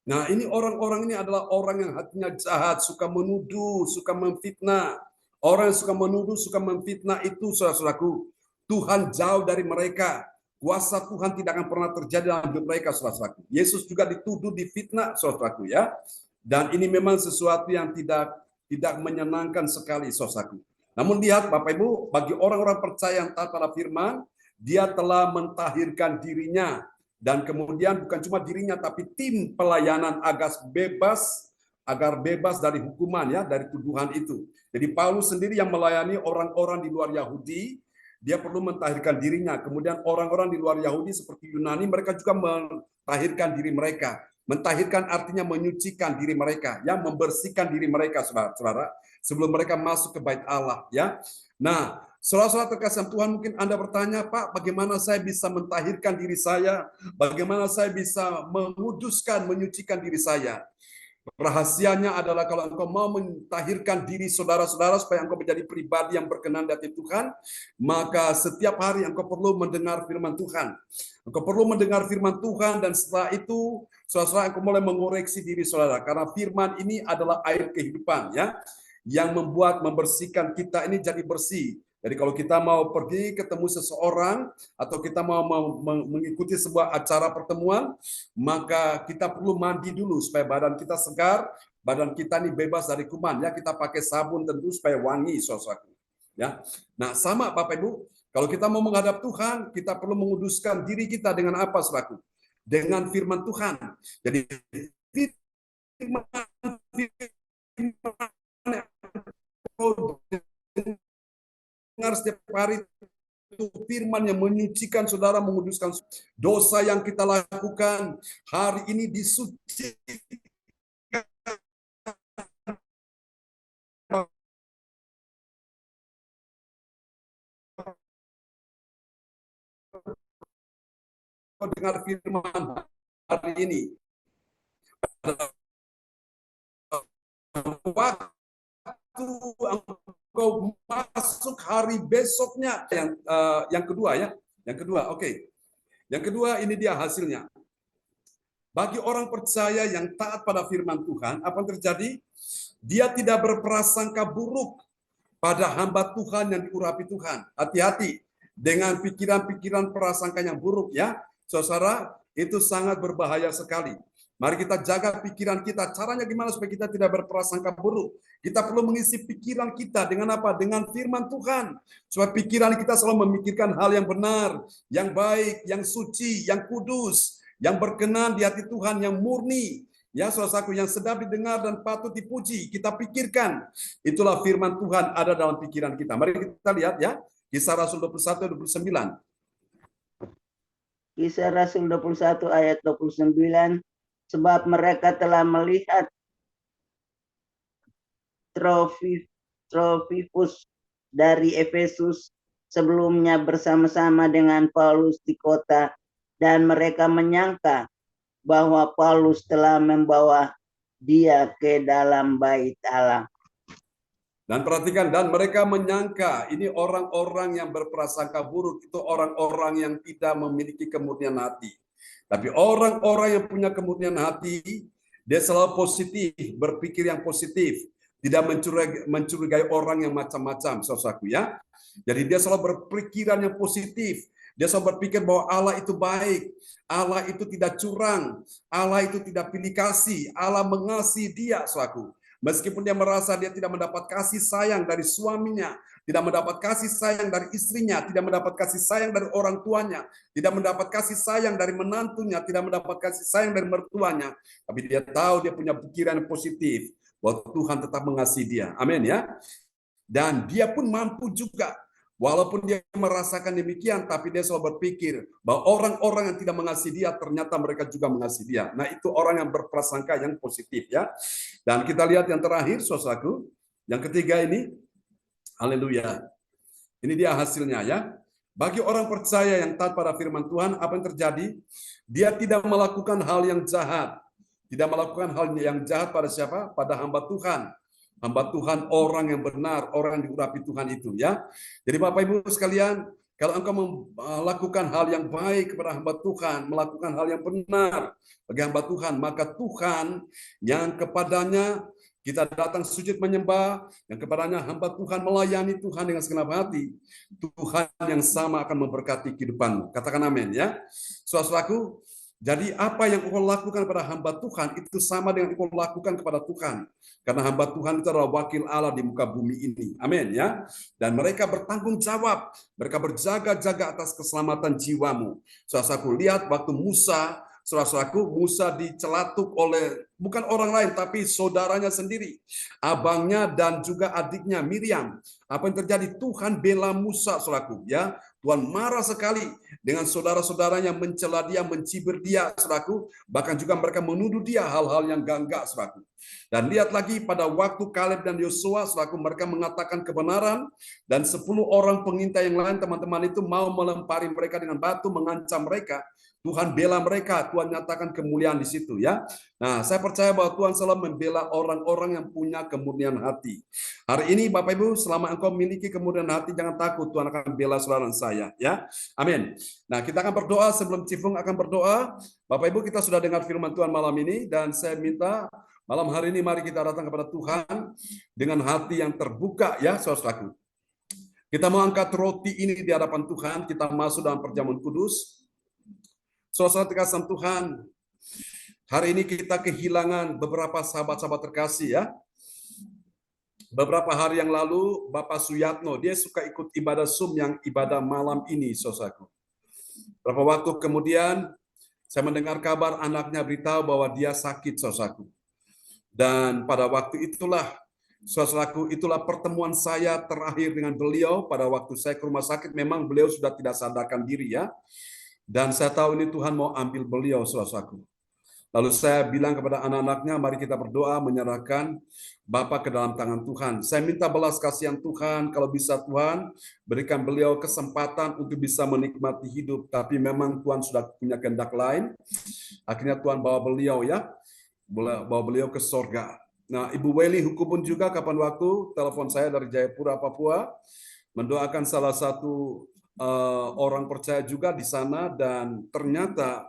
Nah, ini orang-orang ini adalah orang yang hatinya jahat, suka menuduh, suka memfitnah. Orang yang suka menuduh, suka memfitnah itu, saudara-saudaraku, Tuhan jauh dari mereka. Kuasa Tuhan tidak akan pernah terjadi dalam hidup mereka, saudara-saudaraku. Yesus juga dituduh, difitnah, saudaraku ya. Dan ini memang sesuatu yang tidak menyenangkan sekali, saudaraku. Namun lihat Bapak Ibu, bagi orang-orang percaya yang taat pada firman, dia telah mentahirkan dirinya. Dan kemudian bukan cuma dirinya, tapi tim pelayanan agar bebas dari hukuman, ya, dari tuduhan itu. Jadi Paulus sendiri yang melayani orang-orang di luar Yahudi, dia perlu mentahirkan dirinya. Kemudian orang-orang di luar Yahudi seperti Yunani, mereka juga mentahirkan diri mereka. Mentahirkan artinya menyucikan diri mereka, ya, membersihkan diri mereka, saudara-saudara, sebelum mereka masuk ke bait Allah, ya. Nah, saudara-saudara terkasih Tuhan, mungkin Anda bertanya, Pak, bagaimana saya bisa mentahirkan diri saya? Bagaimana saya bisa menguduskan, menyucikan diri saya? Rahasianya adalah kalau engkau mau mentahirkan diri saudara-saudara supaya engkau menjadi pribadi yang berkenan di hati Tuhan, maka setiap hari engkau perlu mendengar firman Tuhan. Engkau perlu mendengar firman Tuhan, dan setelah itu saudara-saudara engkau mulai mengoreksi diri saudara, karena firman ini adalah air kehidupan, ya, yang membersihkan kita ini jadi bersih. Jadi kalau kita mau pergi ketemu seseorang atau kita mau mengikuti sebuah acara pertemuan, maka kita perlu mandi dulu supaya badan kita segar, badan kita ini bebas dari kuman, ya. Kita pakai sabun tentu supaya wangi, saudaraku, ya. Nah, sama Bapak Ibu, kalau kita mau menghadap Tuhan, kita perlu menguduskan diri kita dengan apa, saudaraku? Dengan firman Tuhan. Jadi firman dengar setiap hari itu firman yang menyucikan saudara, menguduskan dosa yang kita lakukan hari ini disucikan dengar firman hari ini. Waktu engkau masuk hari besoknya, yang kedua, ya, yang kedua, oke. Yang kedua, ini dia hasilnya. Bagi orang percaya yang taat pada firman Tuhan, apa yang terjadi? Dia tidak berprasangka buruk pada hamba Tuhan yang diurapi Tuhan. Hati-hati dengan pikiran-pikiran prasangka yang buruk, ya, saudara, itu sangat berbahaya sekali. Mari kita jaga pikiran kita. Caranya gimana supaya kita tidak berprasangka buruk? Kita perlu mengisi pikiran kita dengan apa? Dengan firman Tuhan. Supaya pikiran kita selalu memikirkan hal yang benar, yang baik, yang suci, yang kudus, yang berkenan di hati Tuhan, yang murni. Ya, saudaraku, yang sedap didengar dan patut dipuji, kita pikirkan. Itulah firman Tuhan ada dalam pikiran kita. Mari kita lihat, ya, Kisah Rasul 21-29. Kisah Rasul 21 ayat 29. Sebab mereka telah melihat Trophipus dari Efesus sebelumnya bersama-sama dengan Paulus di kota, dan mereka menyangka bahwa Paulus telah membawa dia ke dalam bait Allah. Dan perhatikan, dan mereka menyangka, ini orang-orang yang berprasangka buruk, itu orang-orang yang tidak memiliki kemurnian hati. Tapi orang-orang yang punya kemurnian hati, dia selalu positif, berpikir yang positif, tidak mencurigai orang yang macam-macam, saudaraku, ya. Jadi dia selalu berpikiran yang positif. Dia selalu berpikir bahwa Allah itu baik, Allah itu tidak curang, Allah itu tidak pilih kasih, Allah mengasihi dia, saudaraku. Meskipun dia merasa dia tidak mendapat kasih sayang dari suaminya, tidak mendapat kasih sayang dari istrinya, tidak mendapat kasih sayang dari orang tuanya, tidak mendapat kasih sayang dari menantunya, tidak mendapat kasih sayang dari mertuanya, tapi dia tahu dia punya pikiran yang positif bahwa Tuhan tetap mengasihi dia. Amin, ya. Dan dia pun mampu juga, walaupun dia merasakan demikian, tapi dia selalu berpikir bahwa orang-orang yang tidak mengasihi dia, ternyata mereka juga mengasihi dia. Nah, itu orang yang berprasangka yang positif, ya. Dan kita lihat yang terakhir, saudaraku, yang ketiga ini, haleluya. Ini dia hasilnya, ya. Bagi orang percaya yang taat pada firman Tuhan, apa yang terjadi? Dia tidak melakukan hal yang jahat. Tidak melakukan hal yang jahat pada siapa? Pada hamba Tuhan. Hamba Tuhan, orang yang benar, orang yang diurapi Tuhan itu, ya. Jadi Bapak Ibu sekalian, kalau engkau melakukan hal yang baik kepada hamba Tuhan, melakukan hal yang benar bagi hamba Tuhan, maka Tuhan yang kepadanya kita datang sujud menyembah, yang kepadanya hamba Tuhan melayani Tuhan dengan segenap hati, Tuhan yang sama akan memberkati kehidupanmu. Katakan amin, ya. Saudaraku, jadi apa yang engkau lakukan pada hamba Tuhan itu sama dengan engkau lakukan kepada Tuhan. Karena hamba Tuhan itu adalah wakil Allah di muka bumi ini. Amin, ya. Dan mereka bertanggung jawab. Mereka berjaga-jaga atas keselamatan jiwamu. Saudaraku, lihat waktu Musa, saudaraku, Musa dicelatuk oleh bukan orang lain tapi saudaranya sendiri, abangnya dan juga adiknya Miriam. Apa yang terjadi? Tuhan bela Musa, saudaraku, ya. Tuhan marah sekali dengan saudara-saudaranya, mencela dia, mencibir dia, saudaraku. Bahkan juga mereka menuduh dia hal-hal yang enggak, saudaraku. Dan lihat lagi pada waktu Kaleb dan Yosua, saudaraku, mereka mengatakan kebenaran, dan 10 orang pengintai yang lain, teman-teman itu mau melempari mereka dengan batu, mengancam mereka. Tuhan bela mereka, Tuhan nyatakan kemuliaan di situ ya. Nah, saya percaya bahwa Tuhan selalu membela orang-orang yang punya kemurnian hati. Hari ini Bapak Ibu, selama engkau memiliki kemurnian hati, jangan takut, Tuhan akan bela saudara dan saya ya. Amin. Nah, kita akan berdoa sebelum Cifung akan berdoa. Bapak Ibu, kita sudah dengar firman Tuhan malam ini, dan saya minta malam hari ini mari kita datang kepada Tuhan dengan hati yang terbuka ya, saudaraku. Kita mau angkat roti ini di hadapan Tuhan, kita masuk dalam perjamuan kudus. Saudara terkasih Tuhan, hari ini kita kehilangan beberapa sahabat-sahabat terkasih ya. Beberapa hari yang lalu, Bapak Suyatno, dia suka ikut ibadah Zoom yang ibadah malam ini, saudaraku. Beberapa waktu kemudian, saya mendengar kabar anaknya beritahu bahwa dia sakit, saudaraku. Dan pada waktu itulah, saudaraku, itulah pertemuan saya terakhir dengan beliau. Pada waktu saya ke rumah sakit, memang beliau sudah tidak sadarkan diri ya. Dan saya tahu ini Tuhan mau ambil beliau, saudaraku. Lalu saya bilang kepada anak-anaknya, mari kita berdoa menyerahkan Bapak ke dalam tangan Tuhan. Saya minta belas kasihan Tuhan, kalau bisa Tuhan, berikan beliau kesempatan untuk bisa menikmati hidup. Tapi memang Tuhan sudah punya kehendak lain. Akhirnya Tuhan bawa beliau ya, bawa beliau ke sorga. Nah, Ibu Weli Hukubun juga kapan waktu telepon saya dari Jayapura, Papua, mendoakan salah satu orang percaya juga di sana, dan ternyata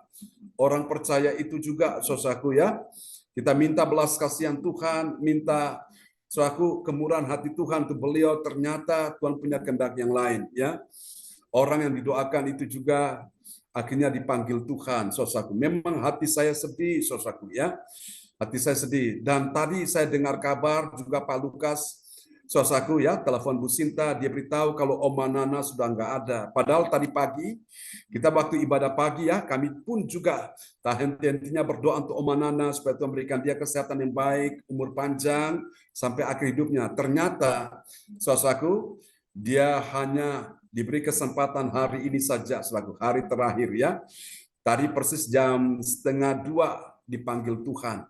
orang percaya itu juga, saudaraku ya, kita minta belas kasihan Tuhan, minta saudaraku kemurahan hati Tuhan untuk beliau. Ternyata Tuhan punya kehendak yang lain ya. Orang yang didoakan itu juga akhirnya dipanggil Tuhan, saudaraku. Memang hati saya sedih, saudaraku ya, hati saya sedih. Dan tadi saya dengar kabar juga Pak Lukas, saudaraku ya, telepon Bu Sinta, dia beritahu kalau Oma Nana sudah nggak ada. Padahal tadi pagi, kita waktu ibadah pagi ya, kami pun juga tak henti-hentinya berdoa untuk Oma Nana, supaya Tuhan memberikan dia kesehatan yang baik, umur panjang, sampai akhir hidupnya. Ternyata, saudaraku, dia hanya diberi kesempatan hari ini saja, saudaraku, hari terakhir ya. Tadi persis jam 1:30 dipanggil Tuhan.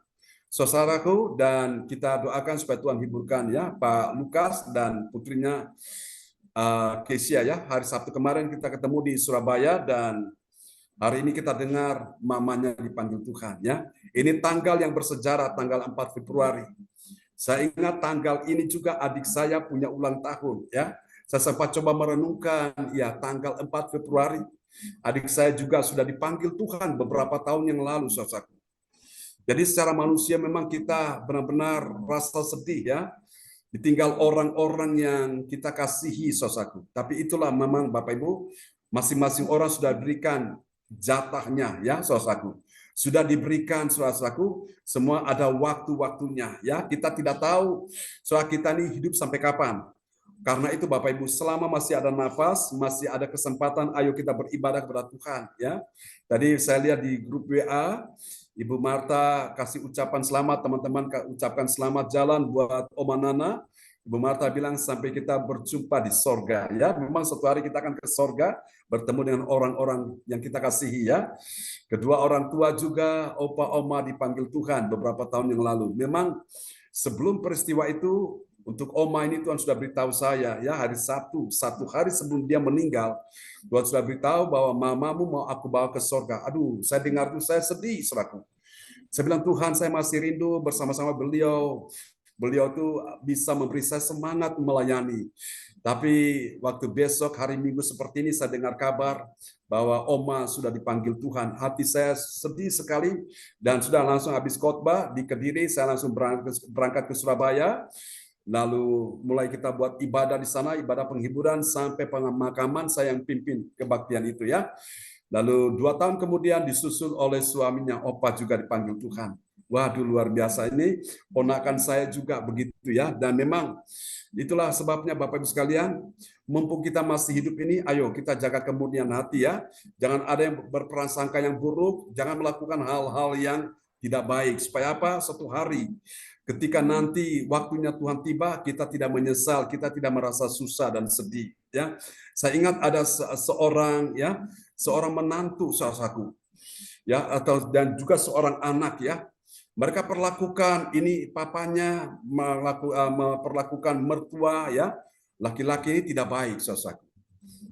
Saudaraku, dan kita doakan supaya Tuhan hiburkan ya Pak Lukas dan putrinya Kesia ya. Hari Sabtu kemarin kita ketemu di Surabaya, dan hari ini kita dengar mamanya dipanggil Tuhan ya. Ini tanggal yang bersejarah, tanggal 4 Februari. Saya ingat tanggal ini juga adik saya punya ulang tahun ya. Saya sempat coba merenungkan, ya tanggal 4 Februari adik saya juga sudah dipanggil Tuhan beberapa tahun yang lalu, saudaraku. Jadi secara manusia memang kita benar-benar rasa sedih ya, ditinggal orang-orang yang kita kasihi, saudaraku. Tapi itulah memang Bapak Ibu, masing-masing orang sudah diberikan jatahnya ya, saudaraku. Sudah diberikan, saudaraku, semua ada waktu-waktunya ya. Kita tidak tahu saudara kita ini hidup sampai kapan. Karena itu Bapak Ibu, selama masih ada nafas, masih ada kesempatan, ayo kita beribadah kepada Tuhan ya. Tadi saya lihat di grup WA, Ibu Marta kasih ucapan selamat, teman-teman ucapkan selamat jalan buat Oma Nana. Ibu Marta bilang sampai kita berjumpa di sorga ya. Memang suatu hari kita akan ke sorga, bertemu dengan orang-orang yang kita kasihi ya. Kedua orang tua juga, opa oma dipanggil Tuhan beberapa tahun yang lalu. Memang sebelum peristiwa itu, untuk Oma ini Tuhan sudah beritahu saya ya, hari Sabtu, 1 hari sebelum dia meninggal, Tuhan sudah beritahu bahwa mamamu mau aku bawa ke sorga. Aduh, saya dengar itu saya sedih, saudaraku. Saya bilang, Tuhan, saya masih rindu bersama-sama beliau. Beliau tuh bisa memberi saya semangat melayani. Tapi waktu besok hari Minggu seperti ini saya dengar kabar bahwa Oma sudah dipanggil Tuhan. Hati saya sedih sekali, dan sudah langsung habis khotbah di Kediri, saya langsung berangkat ke Surabaya. Lalu mulai kita buat ibadah di sana, ibadah penghiburan sampai pemakaman, saya yang pimpin kebaktian itu ya. Lalu 2 tahun kemudian disusul oleh suaminya, Opa juga dipanggil Tuhan. Waduh, luar biasa, ini ponakan saya juga begitu ya. Dan memang itulah sebabnya Bapak Ibu sekalian, mumpung kita masih hidup ini, ayo kita jaga kemurnian hati ya. Jangan ada yang berprasangka yang buruk, jangan melakukan hal-hal yang tidak baik. Supaya apa? Suatu hari ketika nanti waktunya Tuhan tiba, kita tidak menyesal, kita tidak merasa susah dan sedih. Ya, saya ingat ada seorang menantu saudaraku, ya, dan juga seorang anak ya. Mereka perlakukan ini papanya memperlakukan mertua ya, laki-laki ini tidak baik, saudaraku.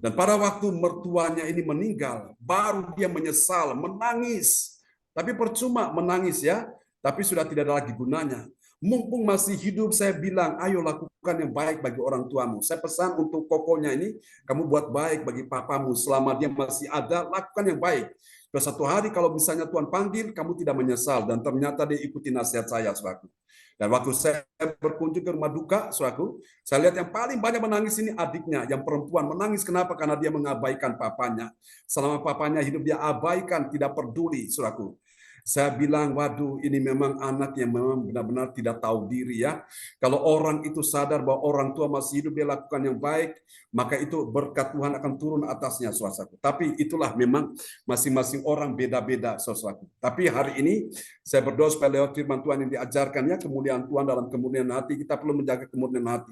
Dan pada waktu mertuanya ini meninggal, baru dia menyesal, menangis. Tapi percuma menangis ya, tapi sudah tidak ada lagi gunanya. Mumpung masih hidup, saya bilang, ayo lakukan yang baik bagi orang tuamu. Saya pesan untuk kokonya ini, kamu buat baik bagi papamu. Selama dia masih ada, lakukan yang baik. Dan satu hari kalau misalnya Tuhan panggil, kamu tidak menyesal. Dan ternyata dia ikuti nasihat saya, saudaraku. Dan waktu saya berkunjung ke rumah duka, saudaraku, saya lihat yang paling banyak menangis ini adiknya, yang perempuan. Menangis kenapa? Karena dia mengabaikan papanya. Selama papanya hidup, dia abaikan, tidak peduli, saudaraku. Saya bilang, waduh, ini memang anak yang memang benar-benar tidak tahu diri ya. Kalau orang itu sadar bahwa orang tua masih hidup, dia lakukan yang baik, maka itu berkat Tuhan akan turun atasnya, saudaraku. Tapi itulah memang masing-masing orang beda-beda, saudaraku. Tapi hari ini saya berdoa supaya lewat firman Tuhan yang diajarkannya, kemuliaan Tuhan dalam kemurnian hati, kita perlu menjaga kemurnian hati.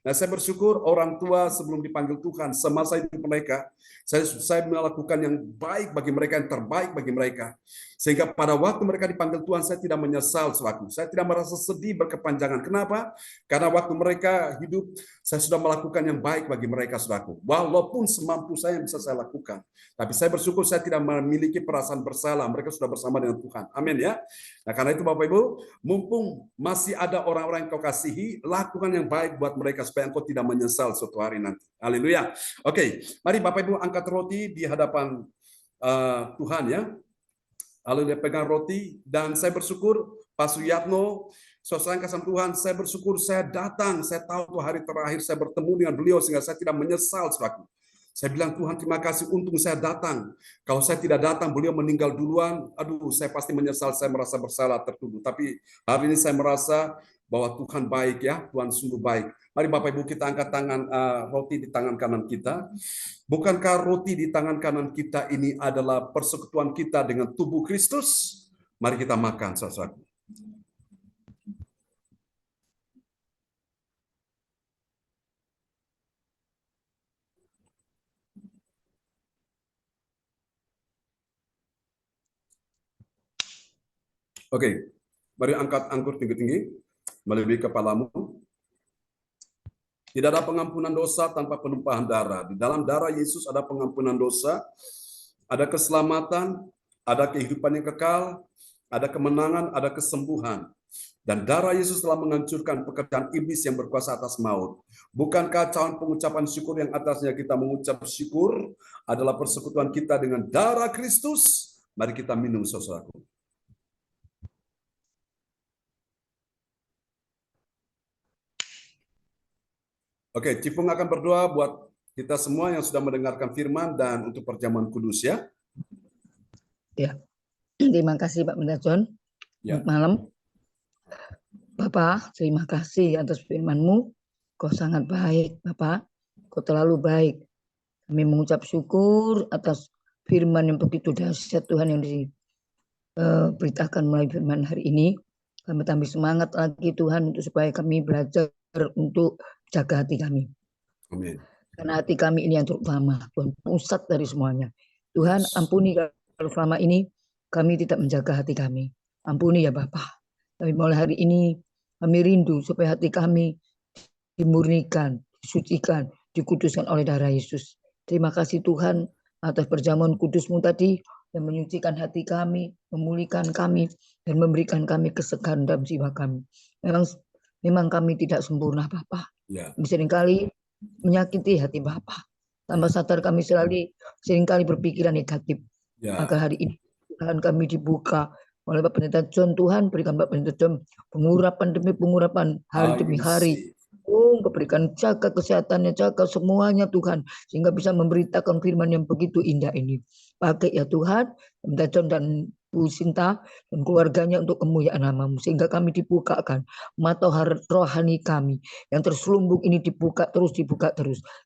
Nah, saya bersyukur orang tua sebelum dipanggil Tuhan, semasa hidup mereka, saya melakukan yang baik bagi mereka, yang terbaik bagi mereka. Sehingga pada waktu mereka dipanggil Tuhan, saya tidak menyesal sewaktu. Saya tidak merasa sedih berkepanjangan. Kenapa? Karena waktu mereka hidup, saya sudah melakukan yang baik bagi mereka, saudaraku. Walaupun semampu saya yang bisa saya lakukan. Tapi saya bersyukur saya tidak memiliki perasaan bersalah. Mereka sudah bersama dengan Tuhan. Amin ya. Nah, karena itu Bapak Ibu, mumpung masih ada orang-orang yang kau kasihi, lakukan yang baik buat mereka supaya engkau tidak menyesal suatu hari nanti. Haleluya. Oke, mari Bapak Ibu angkat roti di hadapan Tuhan ya. Lalu dia pegang roti, dan saya bersyukur Pak Suyatno, saudara kasih Tuhan, saya bersyukur saya datang, saya tahu hari terakhir saya bertemu dengan beliau sehingga saya tidak menyesal, saudaraku. Saya bilang, Tuhan terima kasih, untung saya datang. Kalau saya tidak datang, beliau meninggal duluan, aduh saya pasti menyesal, saya merasa bersalah, tertuduh. Tapi hari ini saya merasa bahwa Tuhan baik ya, Tuhan sungguh baik. Mari Bapak Ibu kita angkat tangan roti di tangan kanan kita. Bukankah roti di tangan kanan kita ini adalah persekutuan kita dengan tubuh Kristus? Mari kita makan, saudara. Oke, mari angkat anggur tinggi-tinggi, melebihi kepalamu. Tidak ada pengampunan dosa tanpa penumpahan darah. Di dalam darah Yesus ada pengampunan dosa, ada keselamatan, ada kehidupan yang kekal, ada kemenangan, ada kesembuhan. Dan darah Yesus telah menghancurkan pekerjaan iblis yang berkuasa atas maut. Bukankah cawan pengucapan syukur yang atasnya kita mengucap syukur adalah persekutuan kita dengan darah Kristus? Mari kita minum, saudaraku. Oke, Cipung akan berdoa buat kita semua yang sudah mendengarkan firman dan untuk perjamuan kudus ya. Ya, terima kasih Pak Pendeta John. Ya. Selamat malam. Bapak, terima kasih atas firman-Mu. Kau sangat baik, Bapak. Kau terlalu baik. Kami mengucap syukur atas firman yang begitu dahsyat Tuhan yang diberitakan melalui firman hari ini. Kami tambah semangat lagi Tuhan untuk supaya kami belajar untuk jaga hati kami. Amin. Karena hati kami ini yang terutama, Tuhan, pusat dari semuanya. Tuhan, ampuni kalau selama ini kami tidak menjaga hati kami. Ampuni ya Bapak. Tapi mulai hari ini kami rindu supaya hati kami dimurnikan, disucikan, dikuduskan oleh darah Yesus. Terima kasih Tuhan atas perjamuan kudus-Mu tadi yang menyucikan hati kami, memulihkan kami, dan memberikan kami kesegaran dalam jiwa kami. Memang kami tidak sempurna Bapak. Ya. Seringkali menyakiti hati Bapak. Tanpa sadar kami seringkali berpikiran negatif. Ya. Maka hari ini Tuhan kami dibuka oleh Pak Pendeta John. Tuhan berikan Pak Pendeta John pengurapan demi pengurapan, hari demi hari. Oh, berikan jaga kesehatannya, jaga semuanya Tuhan, sehingga bisa memberitakan firman yang begitu indah ini. Pakai ya Tuhan, Pendeta John dan Bu Sinta dan keluarganya untuk kemuliaan nama-Mu, sehingga kami dibukakan mata rohani kami yang terselubung ini dibuka terus.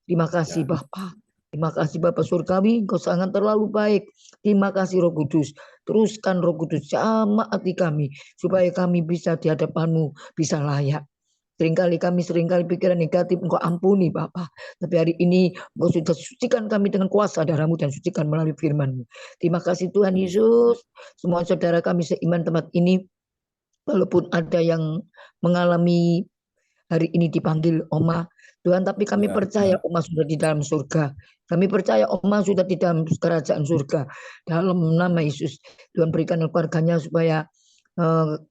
Terima kasih ya. Bapak. Terima kasih Bapak Surgawi, Engkau sangat terlalu baik. Terima kasih Roh Kudus. Teruskan Roh Kudus sama hati kami supaya kami bisa di hadapan-Mu bisa layak. Seringkali pikiran negatif, Engkau ampuni Bapak. Tapi hari ini Engkau sudah sucikan kami dengan kuasa darah-Mu dan sucikan melalui firman-Mu. Terima kasih Tuhan Yesus. Semua saudara kami seiman tempat ini, walaupun ada yang mengalami hari ini dipanggil Oma. Tuhan, tapi kami Ya, percaya Oma sudah di dalam surga. Kami percaya Oma sudah di dalam kerajaan surga. Dalam nama Yesus, Tuhan berikan keluarganya supaya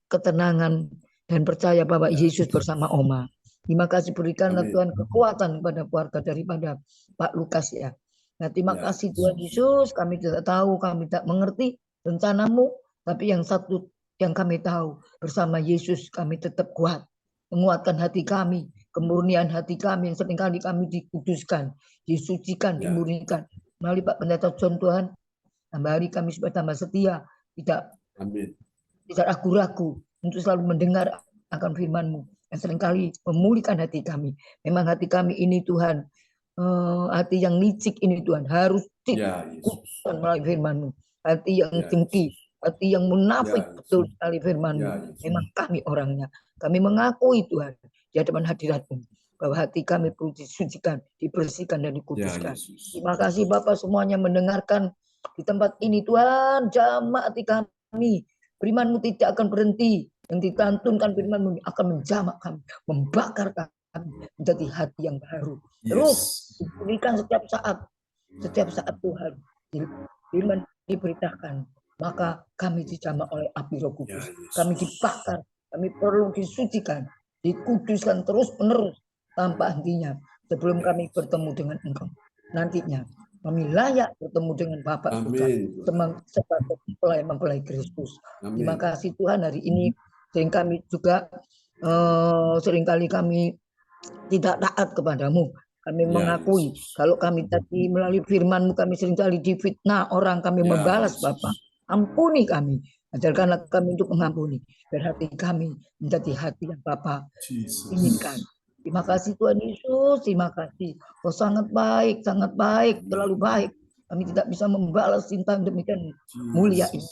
ketenangan dan percaya bahwa Ya. Yesus bersama Oma. Terima kasih, berikanlah Amin. Tuhan kekuatan kepada keluarga daripada Pak Lukas ya. Nah, terima Ya. kasih Tuhan Yesus, kami tidak tahu, kami tidak mengerti rencanamu, tapi yang satu yang kami tahu, bersama Yesus kami tetap kuat. Menguatkan hati kami, kemurnian hati kami yang seringkali kami dikuduskan, disucikan, Ya. dimurnikan. Melalui Pak Pendeta John, Tuhan, tambah hari kami supaya tambah setia, Amin. tidak ragu-ragu untuk selalu mendengar akan firman-Mu yang seringkali memulihkan hati kami. Memang hati kami ini Tuhan, hati yang licik ini Tuhan harus Ya, Yesus. dikuatkan melalui firman-Mu. Hati yang Ya. dengki, hati yang munafik, Ya, betul sekali firman-Mu. Ya, Yesus. Memang kami orangnya. Kami mengakui Tuhan di hadapan hadirat-Mu bahwa hati kami perlu disucikan, dibersihkan dan Ya, dikuduskan. Yesus. Terima kasih Bapak semuanya mendengarkan di tempat ini Tuhan, jamah hati kami. Firman-Mu tidak akan berhenti. Yang ditantunkan firman-Mu akan menjamak kami, membakar kami menjadi hati yang baru. Terus Yes. diberikan setiap saat Tuhan. Firman diberitakan, maka kami dijamak oleh api Roh Ya, Kudus. Yesus. Kami dibakar, kami perlu disucikan, dikuduskan terus-menerus tanpa hentinya sebelum kami bertemu dengan Engkau. Nantinya kami layak bertemu dengan Bapak surga Amin. sebagai mempelai Kristus. Terima Amin. kasih Tuhan, hari ini kami juga seringkali kami tidak taat kepadamu. Kami Ya, mengakui Yesus. kalau kami tadi melalui firman-Mu kami seringkali difitnah orang, kami Ya, membalas Yesus. Bapak. Ampuni kami. Ajarkanlah kami untuk mengampuni. Biar hati kami menjadi hati yang Bapak Jesus. inginkan. Terima kasih Tuhan Yesus, terima kasih. Oh sangat baik, terlalu baik. Kami tidak bisa membalas cinta yang demikian mulia ini.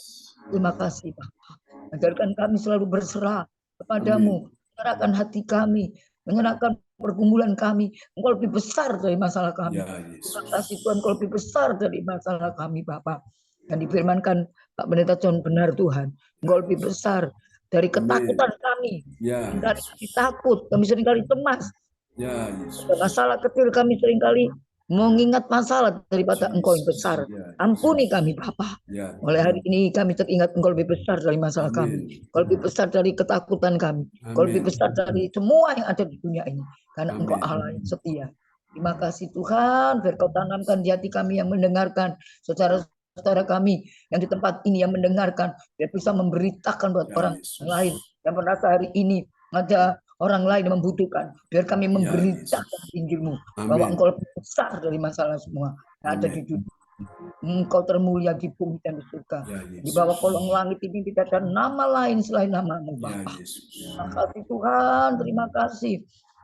Terima kasih Bapak. Ajarkan kami selalu berserah kepadamu. Menyerahkan hati kami, menyerahkan pergumulan kami. Engkau lebih besar dari masalah kami. Ya, Yesus. Terima kasih Tuhan, Engkau lebih besar dari masalah kami Bapak. Dan difirmankan Pak Pendeta John, benar Tuhan. Engkau lebih besar dari ketakutan kami. Ya, Seringkali kami takut, kami seringkali cemas. Ya, Yesus. Ada masalah kecil kami seringkali mengingat masalah daripada Engkau yang besar. Ampuni kami Bapa. Ya. Oleh hari ini kami teringat Engkau lebih besar dari masalah kami. Engkau lebih besar dari ketakutan kami. Engkau lebih besar dari semua yang ada di dunia ini. Karena Engkau Allah yang setia. Terima kasih Tuhan, biar Kau tanamkan di hati kami yang mendengarkan, saudara kami yang di tempat ini yang mendengarkan, biar bisa memberitakan buat orang lain yang merasa hari ini ada orang lain yang membutuhkan. Biar kami memberitakan Injil-Mu bahwa Engkau lebih besar dari masalah semua yang ada di dunia. Engkau termulia di bumi dan di surga. Di bawah kolong langit ini tidak ada nama lain selain nama-Mu Bapa. Terima kasih Tuhan, terima kasih.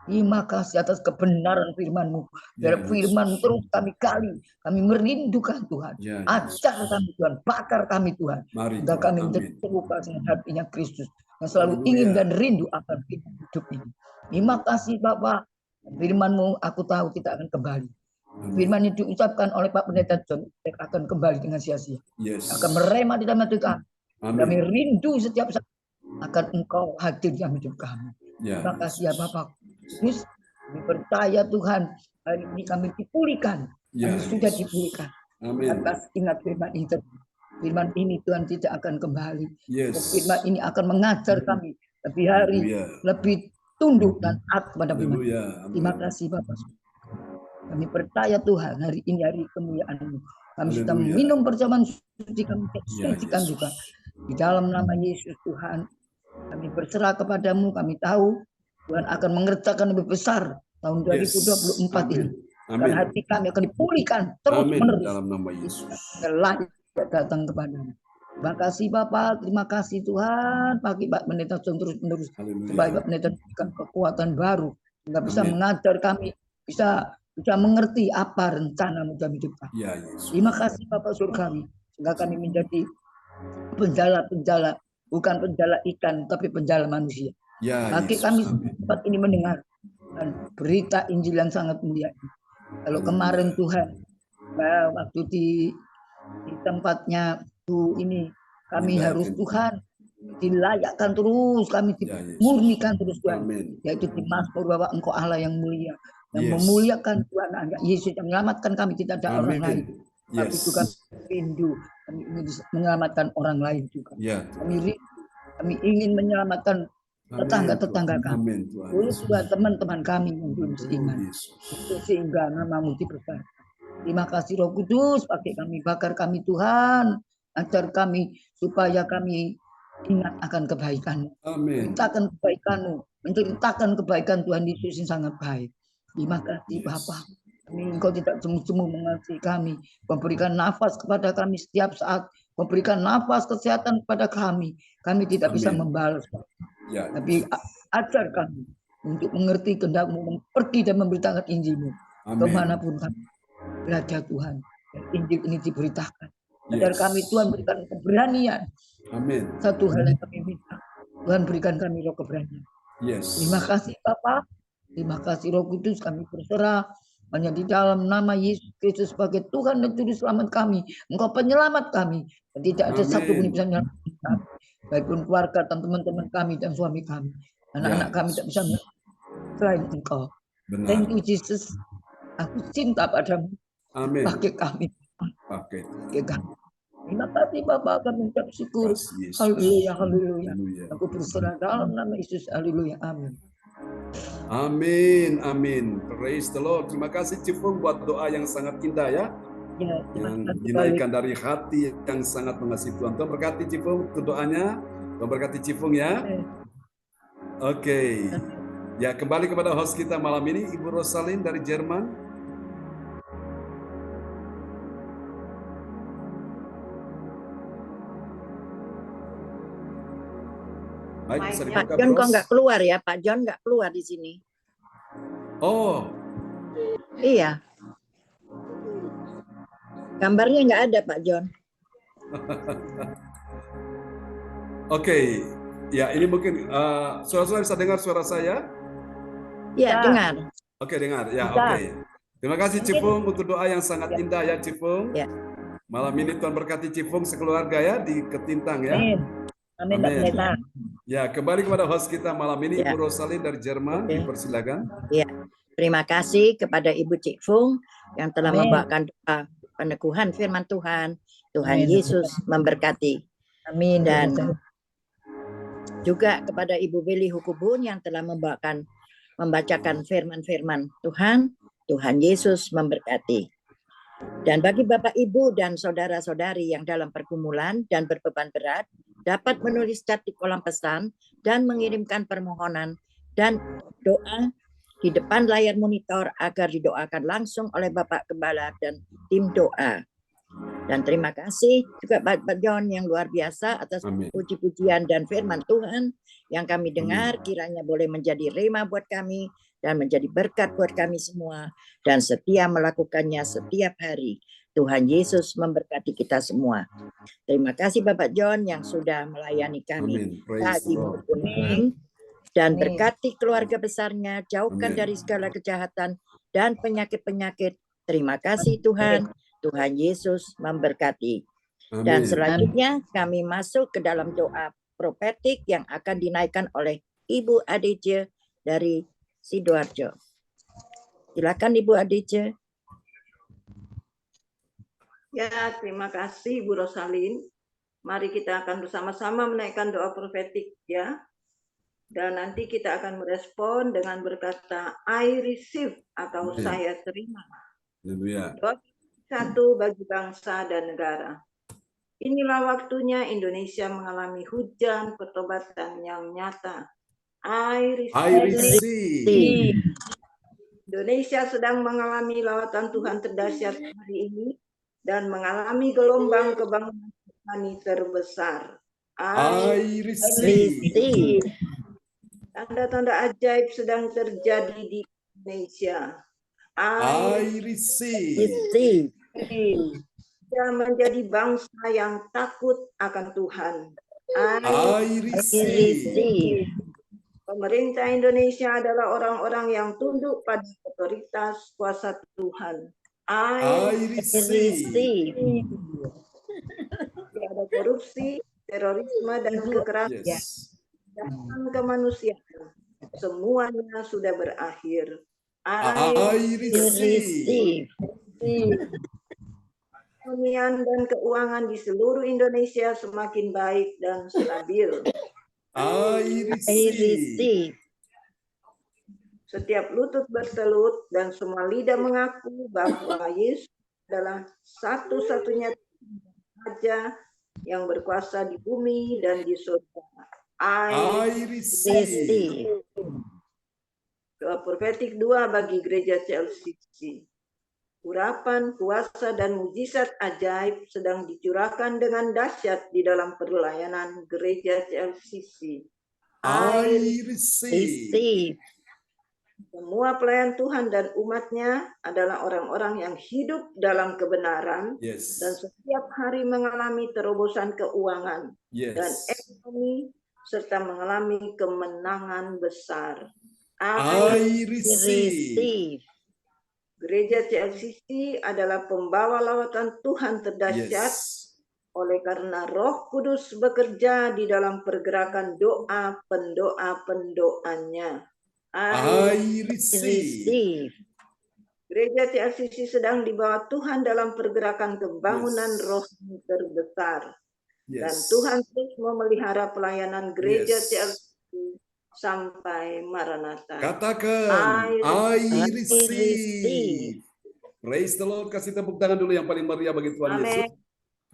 Terima kasih atas kebenaran firman-Mu. Biar firman-Mu terus kami gali. Kami merindukan Tuhan. Ajar kami Tuhan. Bakar kami Tuhan. Sehingga kami menjadi serupa dengan hatinya Kristus. Yang selalu ingin dan rindu akan hidup ini. Terima kasih Bapak. Firman-Mu aku tahu tidak akan kembali. Firman yang diucapkan oleh Pak Pendeta John akan kembali dengan sia-sia. Akan meremah di dalam hati kami. Kami rindu setiap saat akan Engkau hadir dalam hidup kami. Terima kasih ya Bapak. Terus kami percaya Tuhan, hari ini kami dipulihkan. Kami sudah dipulihkan. Atas ingat firman ini. Firman ini Tuhan tidak akan kembali. Firman ini akan mengajar kami lebih hari, lebih tunduk dan taat kepada firman. Terima kasih Bapak. Kami percaya Tuhan, hari ini hari kemuliaan-Mu. Kami sudah minum perjamuan suci, kami sucikan juga. Di dalam nama Yesus Tuhan, kami berserah kepadamu, kami tahu Tuhan akan mengerjakan lebih besar tahun 2024 ini. Dan hati kami akan dipulihkan terus-menerus. Dalam nama Yesus. Layak datang kepadamu. Terima kasih Bapak, terima kasih Tuhan. Bagi Pak Pendeta terus-menerus. Supaya Pak Pendeta memberikan kekuatan baru. Sehingga bisa mengajar kami, bisa mengerti apa rencana-Mu dalam hidup kami. Terima kasih Bapak Surgawi. Sehingga kami menjadi penjala-penjala. Bukan penjala ikan, tapi penjala manusia. Bagi kami sempat ini mendengar dan berita Injil yang sangat mulia. Kalau kemarin Tuhan, waktu di tempatnya ini kami harus Tuhan dilayakkan terus, kami Ya, Yesus. dimurnikan terus Tuhan. Amin. Yaitu dimazmur bahwa Engkau Allah yang mulia, yang Yes. memuliakan Tuhan anak Yesus yang menyelamatkan kami, tidak ada orang lain. Amin. Tapi Yes. itu kami rindu, kami ingin menyelamatkan orang lain juga. Ya, Kami Tuhan. rindu, kami ingin menyelamatkan Amin, tetangga-tetangga Tuhan. kami. Amin, Tuhan Dulu Yesus. juga teman-teman kami yang belum Oh, seiman. Yesus. Itu sehingga namamu diberkati. Terima kasih Roh Kudus, pakai kami, bakar kami Tuhan, ajar kami supaya kami ingat akan kebaikan. Amin. Ceritakan kebaikan-Mu, menceritakan kebaikan Tuhan Yesus yang sangat baik. Terima kasih Yes. Bapa. Kami Engkau tidak semu-semu mengasihi kami, memberikan nafas kepada kami setiap saat, memberikan nafas kesehatan kepada kami. Kami tidak bisa Amin. membalas, Ya, tapi ajar kami untuk mengerti kehendak-Mu, pergi dan memberitakan Injil-Mu amin. kemanapun kami berada Tuhan. Dan Injil ini diberitakan. Agar Yes. kami Tuhan berikan keberanian. Amin. Satu hal yang kami minta, Tuhan berikan kami roh keberanian. Yes. Terima kasih Bapa, terima kasih Roh Kudus, kami berserah hanya di dalam nama Yesus Kristus sebagai Tuhan dan Juru Selamat kami. Engkau penyelamat kami. Dan tidak ada Amin. satu pun yang bisa menyelamatkan kami. Baik pun keluarga dan teman-teman kami dan suami kami. Anak-anak Ya, kami tak bisa menyelamatkan selain Engkau. Benar. Thank you Jesus. Aku cinta padamu. Amin. Pakai kami. Pakai. Pakai kami. Terima kasih Bapak, kami mengucap syukur. Kasih Yesus. Haleluya, haleluya. Haleluya. Aku berserah dalam nama Yesus. Haleluya, amin. Amin, amin. Praise the Lord. Terima kasih Cipung buat doa yang sangat indah ya. Ya, terima Yang kasih dinaikkan dari hati yang sangat mengasihi Tuhan. Tuhan berkati Cipung untuk doanya. Tuhan berkati Cipung ya. Oke. Ya, kembali kepada host kita malam ini, Ibu Rosalin dari Jerman. Baik, bisa Pak dibuka, John Bros. kok nggak keluar ya? Pak John nggak keluar di sini. Oh, Iya. Gambarnya nggak ada Pak John. oke. Ya, ini mungkin saudara-saudara bisa dengar suara saya? Iya, dengar. Oke, dengar. Ya, Bisa. oke. Terima kasih Cipung untuk doa yang sangat indah ya, Cipung. Ya. Malam ini Tuhan berkati Cipung sekeluarga ya di Ketintang ya. Amin. Amin, Pak Amin. Pendeta. Ya, kembali kepada host kita malam ini, Ya. Ibu Rosalin dari Jerman. Oke. Dipersilakan. Iya. Terima kasih kepada Ibu Cik Fung yang telah Amin. membawakan doa peneguhan firman Tuhan. Tuhan Amin. Yesus memberkati. Amin. Dan juga kepada Ibu Beli Hukubun yang telah membacakan firman-firman Tuhan. Tuhan Yesus memberkati. Dan bagi Bapak Ibu dan saudara-saudari yang dalam pergumulan dan berbeban berat, dapat menulis chat di kolom pesan dan mengirimkan permohonan dan doa di depan layar monitor agar didoakan langsung oleh Bapak Gembala dan tim doa. Dan terima kasih juga Bapak John yang luar biasa atas Amin. puji-pujian dan firman Tuhan yang kami dengar, kiranya boleh menjadi rema buat kami dan menjadi berkat buat kami semua dan setia melakukannya setiap hari. Tuhan Yesus memberkati kita semua. Terima kasih Bapak John yang sudah melayani kami Amin. Praise the pagi Lord. kuning dan Amin. berkati keluarga besarnya, jauhkan Amin. dari segala kejahatan dan penyakit-penyakit. Terima kasih Tuhan. Tuhan Yesus memberkati. Dan Amin. selanjutnya kami masuk ke dalam doa profetik yang akan dinaikkan oleh Ibu Adece dari Sidoarjo. Silakan Ibu Adece. Ya, terima kasih Bu Rosalin. Mari kita akan bersama-sama menaikkan doa profetik ya. Dan nanti kita akan merespon dengan berkata I receive atau Amin. saya terima. Haleluya. Doa satu bagi bangsa dan negara. Inilah waktunya Indonesia mengalami hujan pertobatan yang nyata. I I receive. receive. Indonesia sedang mengalami lawatan Tuhan terdahsyat hari ini dan mengalami gelombang kebanggaan rohani terbesar. I receive. Tanda-tanda ajaib sedang terjadi di Indonesia. I receive. Kita menjadi bangsa yang takut akan Tuhan. I receive. Pemerintah Indonesia adalah orang-orang yang tunduk pada otoritas kuasa Tuhan. I receive. Tidak ada korupsi, terorisme dan kekerasan Yes. dan kemanusiaan. Semuanya sudah berakhir. I receive. Perekonomian dan keuangan di seluruh Indonesia semakin baik dan stabil. I receive. Setiap lutut berselut dan semua lidah mengaku bahwa Yesus adalah satu-satunya Raja yang berkuasa di bumi dan di surga. I receive. Doa profetik 2 bagi gereja CLCC. Urapan, kuasa, dan mujizat ajaib sedang dicurahkan dengan dahsyat di dalam pelayanan gereja CLCC. I receive. Semua pelayan Tuhan dan umatnya adalah orang-orang yang hidup dalam kebenaran Yes. dan setiap hari mengalami terobosan keuangan dan Yes. ekonomi serta mengalami kemenangan besar. I receive. Gereja CLCC adalah pembawa lawatan Tuhan terdahsyat Yes. oleh karena Roh Kudus bekerja di dalam pergerakan doa pendoa-pendoanya. I receive. Gereja CLCC sedang dibawa Tuhan dalam pergerakan pembangunan Yes. roh terbesar. Dan Yes. Tuhan terus memelihara pelayanan gereja Yes. CLCC sampai Maranatha. Katakan, I I receive. Praise the Lord. Kasih tepuk tangan dulu yang paling meriah bagi Tuhan Amin. Yesus.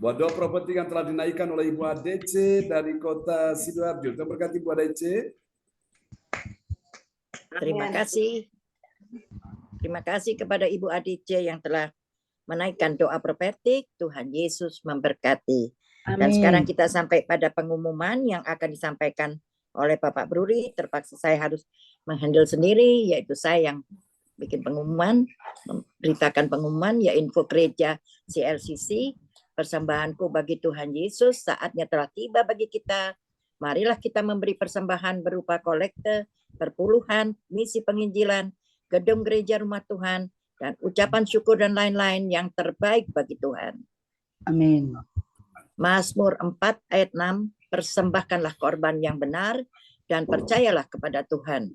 Buat doa profetik yang telah dinaikkan oleh Ibu ADC dari kota Sidoarjo. Terima kasih Bu ADC. Terima kasih. Terima kasih kepada Ibu ADC yang telah menaikkan doa profetik. Tuhan Yesus memberkati. Dan sekarang kita sampai pada pengumuman yang akan disampaikan oleh Bapak Bruri. Terpaksa saya harus menghandle sendiri, yaitu saya yang bikin pengumuman, memberitakan pengumuman, ya info gereja CLCC. Persembahanku bagi Tuhan Yesus, saatnya telah tiba bagi kita. Marilah kita memberi persembahan berupa kolekte, perpuluhan, misi penginjilan, gedung gereja rumah Tuhan, dan ucapan syukur dan lain-lain yang terbaik bagi Tuhan. Amin. Mazmur 4 ayat 6, persembahkanlah korban yang benar dan percayalah kepada Tuhan.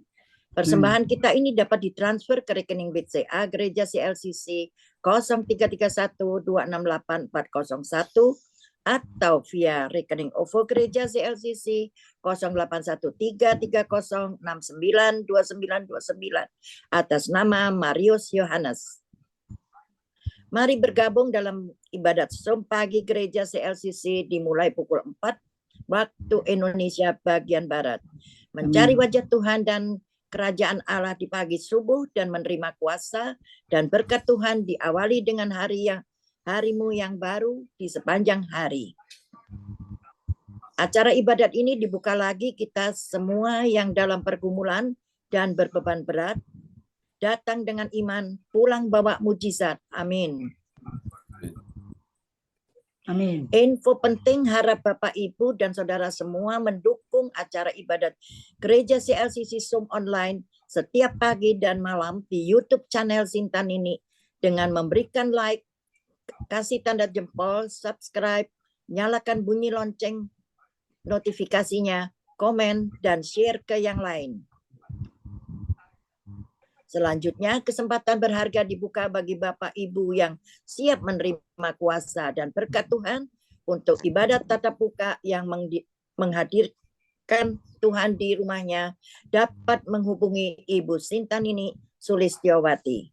Persembahan kita ini dapat ditransfer ke rekening BCA Gereja CLCC 0331268401 atau via rekening OVO Gereja CLCC 081330692929 atas nama Marius Yohanes. Mari bergabung dalam ibadat Som pagi Gereja CLCC dimulai pukul 4 waktu Indonesia bagian Barat. Mencari wajah Tuhan dan kerajaan Allah di pagi subuh dan menerima kuasa dan berkat Tuhan diawali dengan harimu yang baru di sepanjang hari. Acara ibadat ini dibuka lagi kita semua yang dalam pergumulan dan berbeban berat. Datang dengan iman, pulang bawa mujizat. Amin. Amin. Info penting, harap Bapak, Ibu, dan Saudara semua mendukung acara ibadat Gereja CLCC Zoom online setiap pagi dan malam di YouTube channel Sintan ini dengan memberikan like, kasih tanda jempol, subscribe, nyalakan bunyi lonceng notifikasinya, komen, dan share ke yang lain. Selanjutnya, kesempatan berharga dibuka bagi Bapak Ibu yang siap menerima kuasa dan berkat Tuhan untuk ibadat tatap muka yang menghadirkan Tuhan di rumahnya dapat menghubungi Ibu Sintanini Sulistiowati.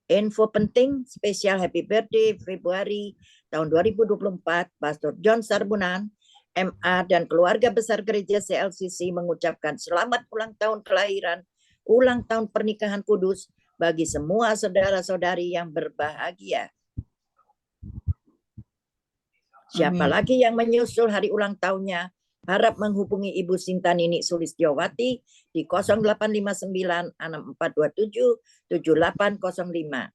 Info penting spesial Happy Birthday Februari tahun 2024, Pastor John Sarbunan, MA dan keluarga besar Gereja CLCC mengucapkan selamat ulang tahun kelahiran, ulang tahun pernikahan kudus bagi semua saudara-saudari yang berbahagia. Siapa lagi yang menyusul hari ulang tahunnya? Harap menghubungi Ibu Sintanini Sulistiowati di 0859 6427 7805.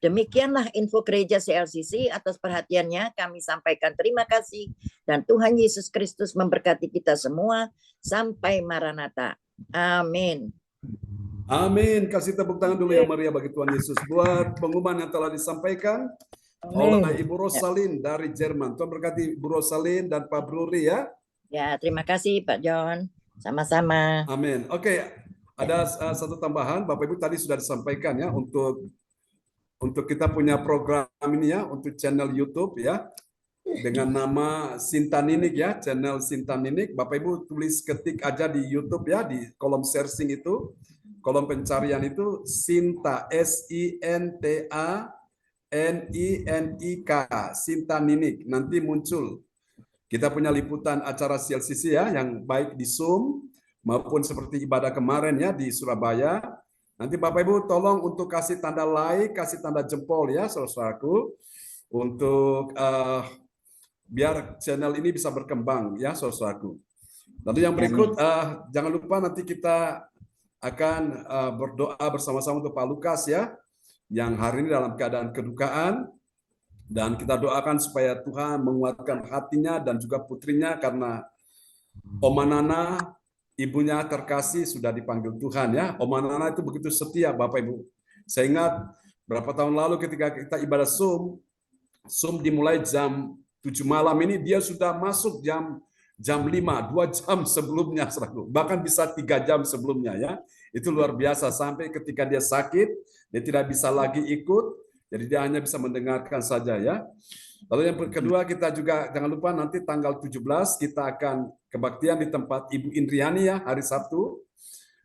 Demikianlah info Gereja CLCC. Atas perhatiannya kami sampaikan terima kasih dan Tuhan Yesus Kristus memberkati kita semua sampai Maranatha. Amin. Amin. Kasih tepuk tangan dulu yang meriah bagi Tuhan Yesus. Buat pengumuman yang telah disampaikan, oleh Ibu Rosalin dari Jerman. Tuhan berkati Ibu Rosalin dan Pak Bruri ya. Ya, terima kasih Pak John. Sama-sama. Amin. Oke, ada satu tambahan, Bapak Ibu tadi sudah disampaikan ya untuk kita punya program ini ya untuk channel YouTube ya dengan nama Sinta Ninik ya, channel Sinta Ninik. Bapak Ibu tulis ketik aja di YouTube ya di kolom searching itu, kolom pencarian itu Sinta SINTA NINIK Sinta Ninik, nanti muncul. Kita punya liputan acara CLCC ya, yang baik di Zoom maupun seperti ibadah kemarin ya di Surabaya. Nanti Bapak Ibu tolong untuk kasih tanda like, kasih tanda jempol ya, saudaraku, untuk biar channel ini bisa berkembang ya, saudaraku. Lalu yang berikut, jangan lupa nanti kita akan berdoa bersama-sama untuk Pak Lukas ya, yang hari ini dalam keadaan kedukaan. Dan kita doakan supaya Tuhan menguatkan hatinya dan juga putrinya karena Oma Nana, ibunya terkasih sudah dipanggil Tuhan ya. Oma Nana itu begitu setia Bapak Ibu. Saya ingat berapa tahun lalu ketika kita ibadah Zoom dimulai jam 7 malam ini dia sudah masuk jam 5, 2 jam sebelumnya, bahkan bisa 3 jam sebelumnya ya. Itu luar biasa sampai ketika dia sakit, dia tidak bisa lagi ikut. Jadi dia hanya bisa mendengarkan saja ya. Lalu yang kedua kita juga jangan lupa nanti tanggal 17 kita akan kebaktian di tempat Ibu Indriani ya hari Sabtu.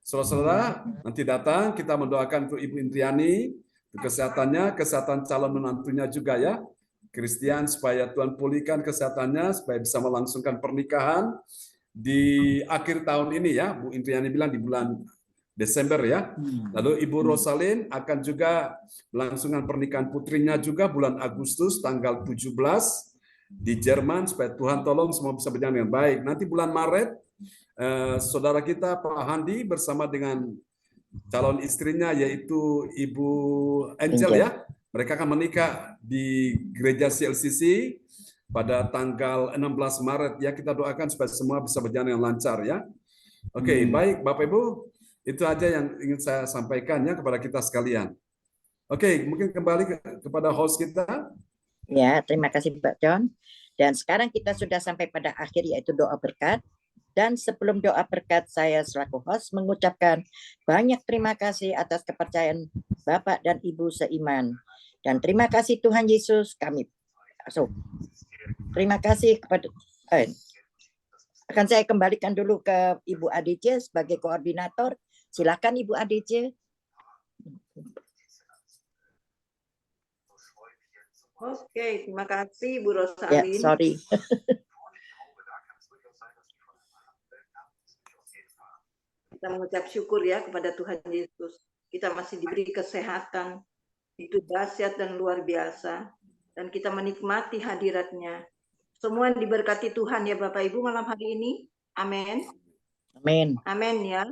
Saudara-saudara nanti datang kita mendoakan untuk Ibu Indriani, untuk kesehatannya, kesehatan calon menantunya juga ya. Christian supaya Tuhan pulihkan kesehatannya supaya bisa melangsungkan pernikahan di akhir tahun ini ya. Bu Indriani bilang di bulan Desember ya. Lalu Ibu Rosalin akan juga melangsungkan pernikahan putrinya juga bulan Agustus tanggal 17 di Jerman supaya Tuhan tolong semua bisa berjalan dengan baik. Nanti bulan Maret saudara kita Pak Handi bersama dengan calon istrinya yaitu Ibu Angel ya. Mereka akan menikah di gereja CLCC pada tanggal 16 Maret ya. Kita doakan supaya semua bisa berjalan dengan lancar ya. Oke, baik Bapak Ibu. Itu aja yang ingin saya sampaikan ya kepada kita sekalian. Oke, mungkin kembali kepada host kita. Ya, terima kasih Pak John. Dan sekarang kita sudah sampai pada akhir yaitu doa berkat. Dan sebelum doa berkat saya selaku host mengucapkan banyak terima kasih atas kepercayaan Bapak dan Ibu seiman. Dan terima kasih Tuhan Yesus kami. Terima kasih kepada akan saya kembalikan dulu ke Ibu ADC sebagai koordinator. Silakan Ibu ADC. Oke, terima kasih Bu Ya, Rosalin. sorry. Kita mengucap syukur ya kepada Tuhan Yesus. Kita masih diberi kesehatan. Itu dahsyat dan luar biasa. Dan kita menikmati hadiratnya. Semua diberkati Tuhan ya Bapak Ibu malam hari ini. Amin. Amin. Amin ya.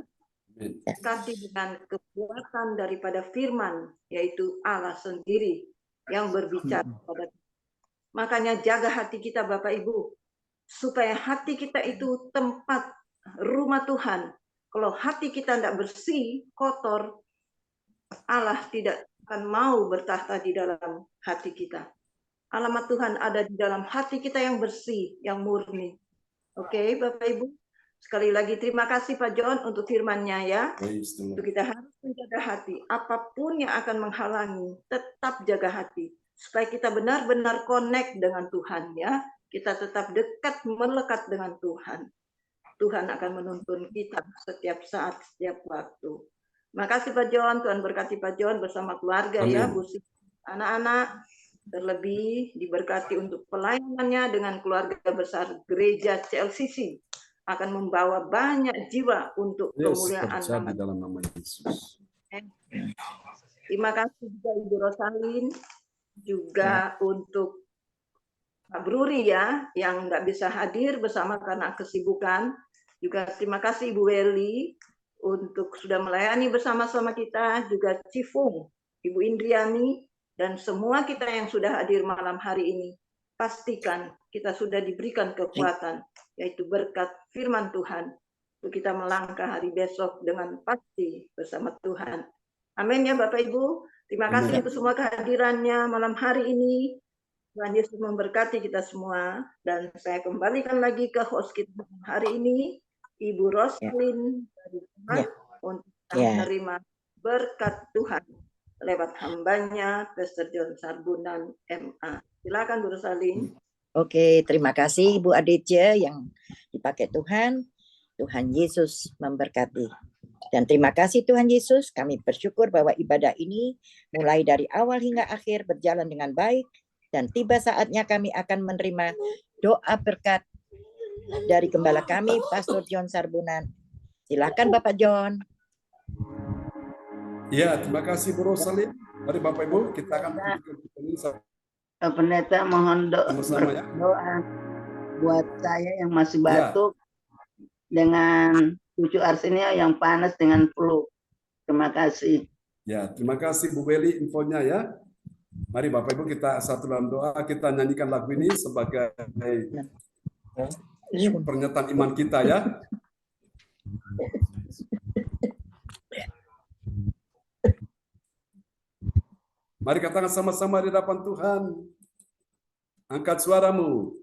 Diberkati dengan kekuatan daripada firman, yaitu Allah sendiri yang berbicara pada kita. Makanya jaga hati kita Bapak Ibu, supaya hati kita itu tempat rumah Tuhan. Kalau hati kita tidak bersih, kotor, Allah tidak akan mau bertahta di dalam hati kita. Alamat Tuhan ada di dalam hati kita yang bersih, yang murni. Oke, Bapak Ibu. Sekali lagi terima kasih Pak John untuk firman-Nya ya. Untuk kita harus menjaga hati. Apapun yang akan menghalangi, tetap jaga hati. Supaya kita benar-benar connect dengan Tuhan ya. Kita tetap dekat, melekat dengan Tuhan. Tuhan akan menuntun kita setiap saat, setiap waktu. Terima kasih Pak John. Tuhan berkati Pak John bersama keluarga ya. Anak-anak terlebih diberkati untuk pelayanannya dengan keluarga besar gereja CLCC. Akan membawa banyak jiwa untuk kemuliaan nama di dalam nama Yesus. Terima kasih juga Ibu Rosalin, juga untuk Pak Bruri ya, yang nggak bisa hadir bersama karena kesibukan. Juga terima kasih Ibu Weli untuk sudah melayani bersama-sama kita, juga Cifung, Ibu Indriani, dan semua kita yang sudah hadir malam hari ini. Pastikan kita sudah diberikan kekuatan, yaitu berkat firman Tuhan, untuk kita melangkah hari besok dengan pasti bersama Tuhan. Amin ya Bapak Ibu. Terima kasih untuk semua kehadirannya malam hari ini. Tuhan Yesus memberkati kita semua. Dan saya kembalikan lagi ke host kita hari ini, Ibu Roslin dari rumah, untuk menerima berkat Tuhan lewat hambanya, Pastor John Sarbunan, MA. Silakan Bu Roslin. Oke, terima kasih Ibu Aditya yang dipakai Tuhan. Tuhan Yesus memberkati. Dan terima kasih Tuhan Yesus, kami bersyukur bahwa ibadah ini mulai dari awal hingga akhir berjalan dengan baik. Dan tiba saatnya kami akan menerima doa berkat dari gembala kami, Pastor John Sarbunan. Silakan Bapak John. Ya, terima kasih Bu Rosalin. Mari Bapak Ibu, kita akan Pendeta mohon sama-sama ya. doa buat saya yang masih batuk dengan cucu Arsinia yang panas dengan flu. Terima kasih. Ya, terima kasih Bu Beli infonya ya. Mari Bapak Ibu kita satu dalam doa, kita nyanyikan lagu ini sebagai pernyataan iman kita ya. Mari katakan sama-sama di hadapan Tuhan. Angkat suaramu.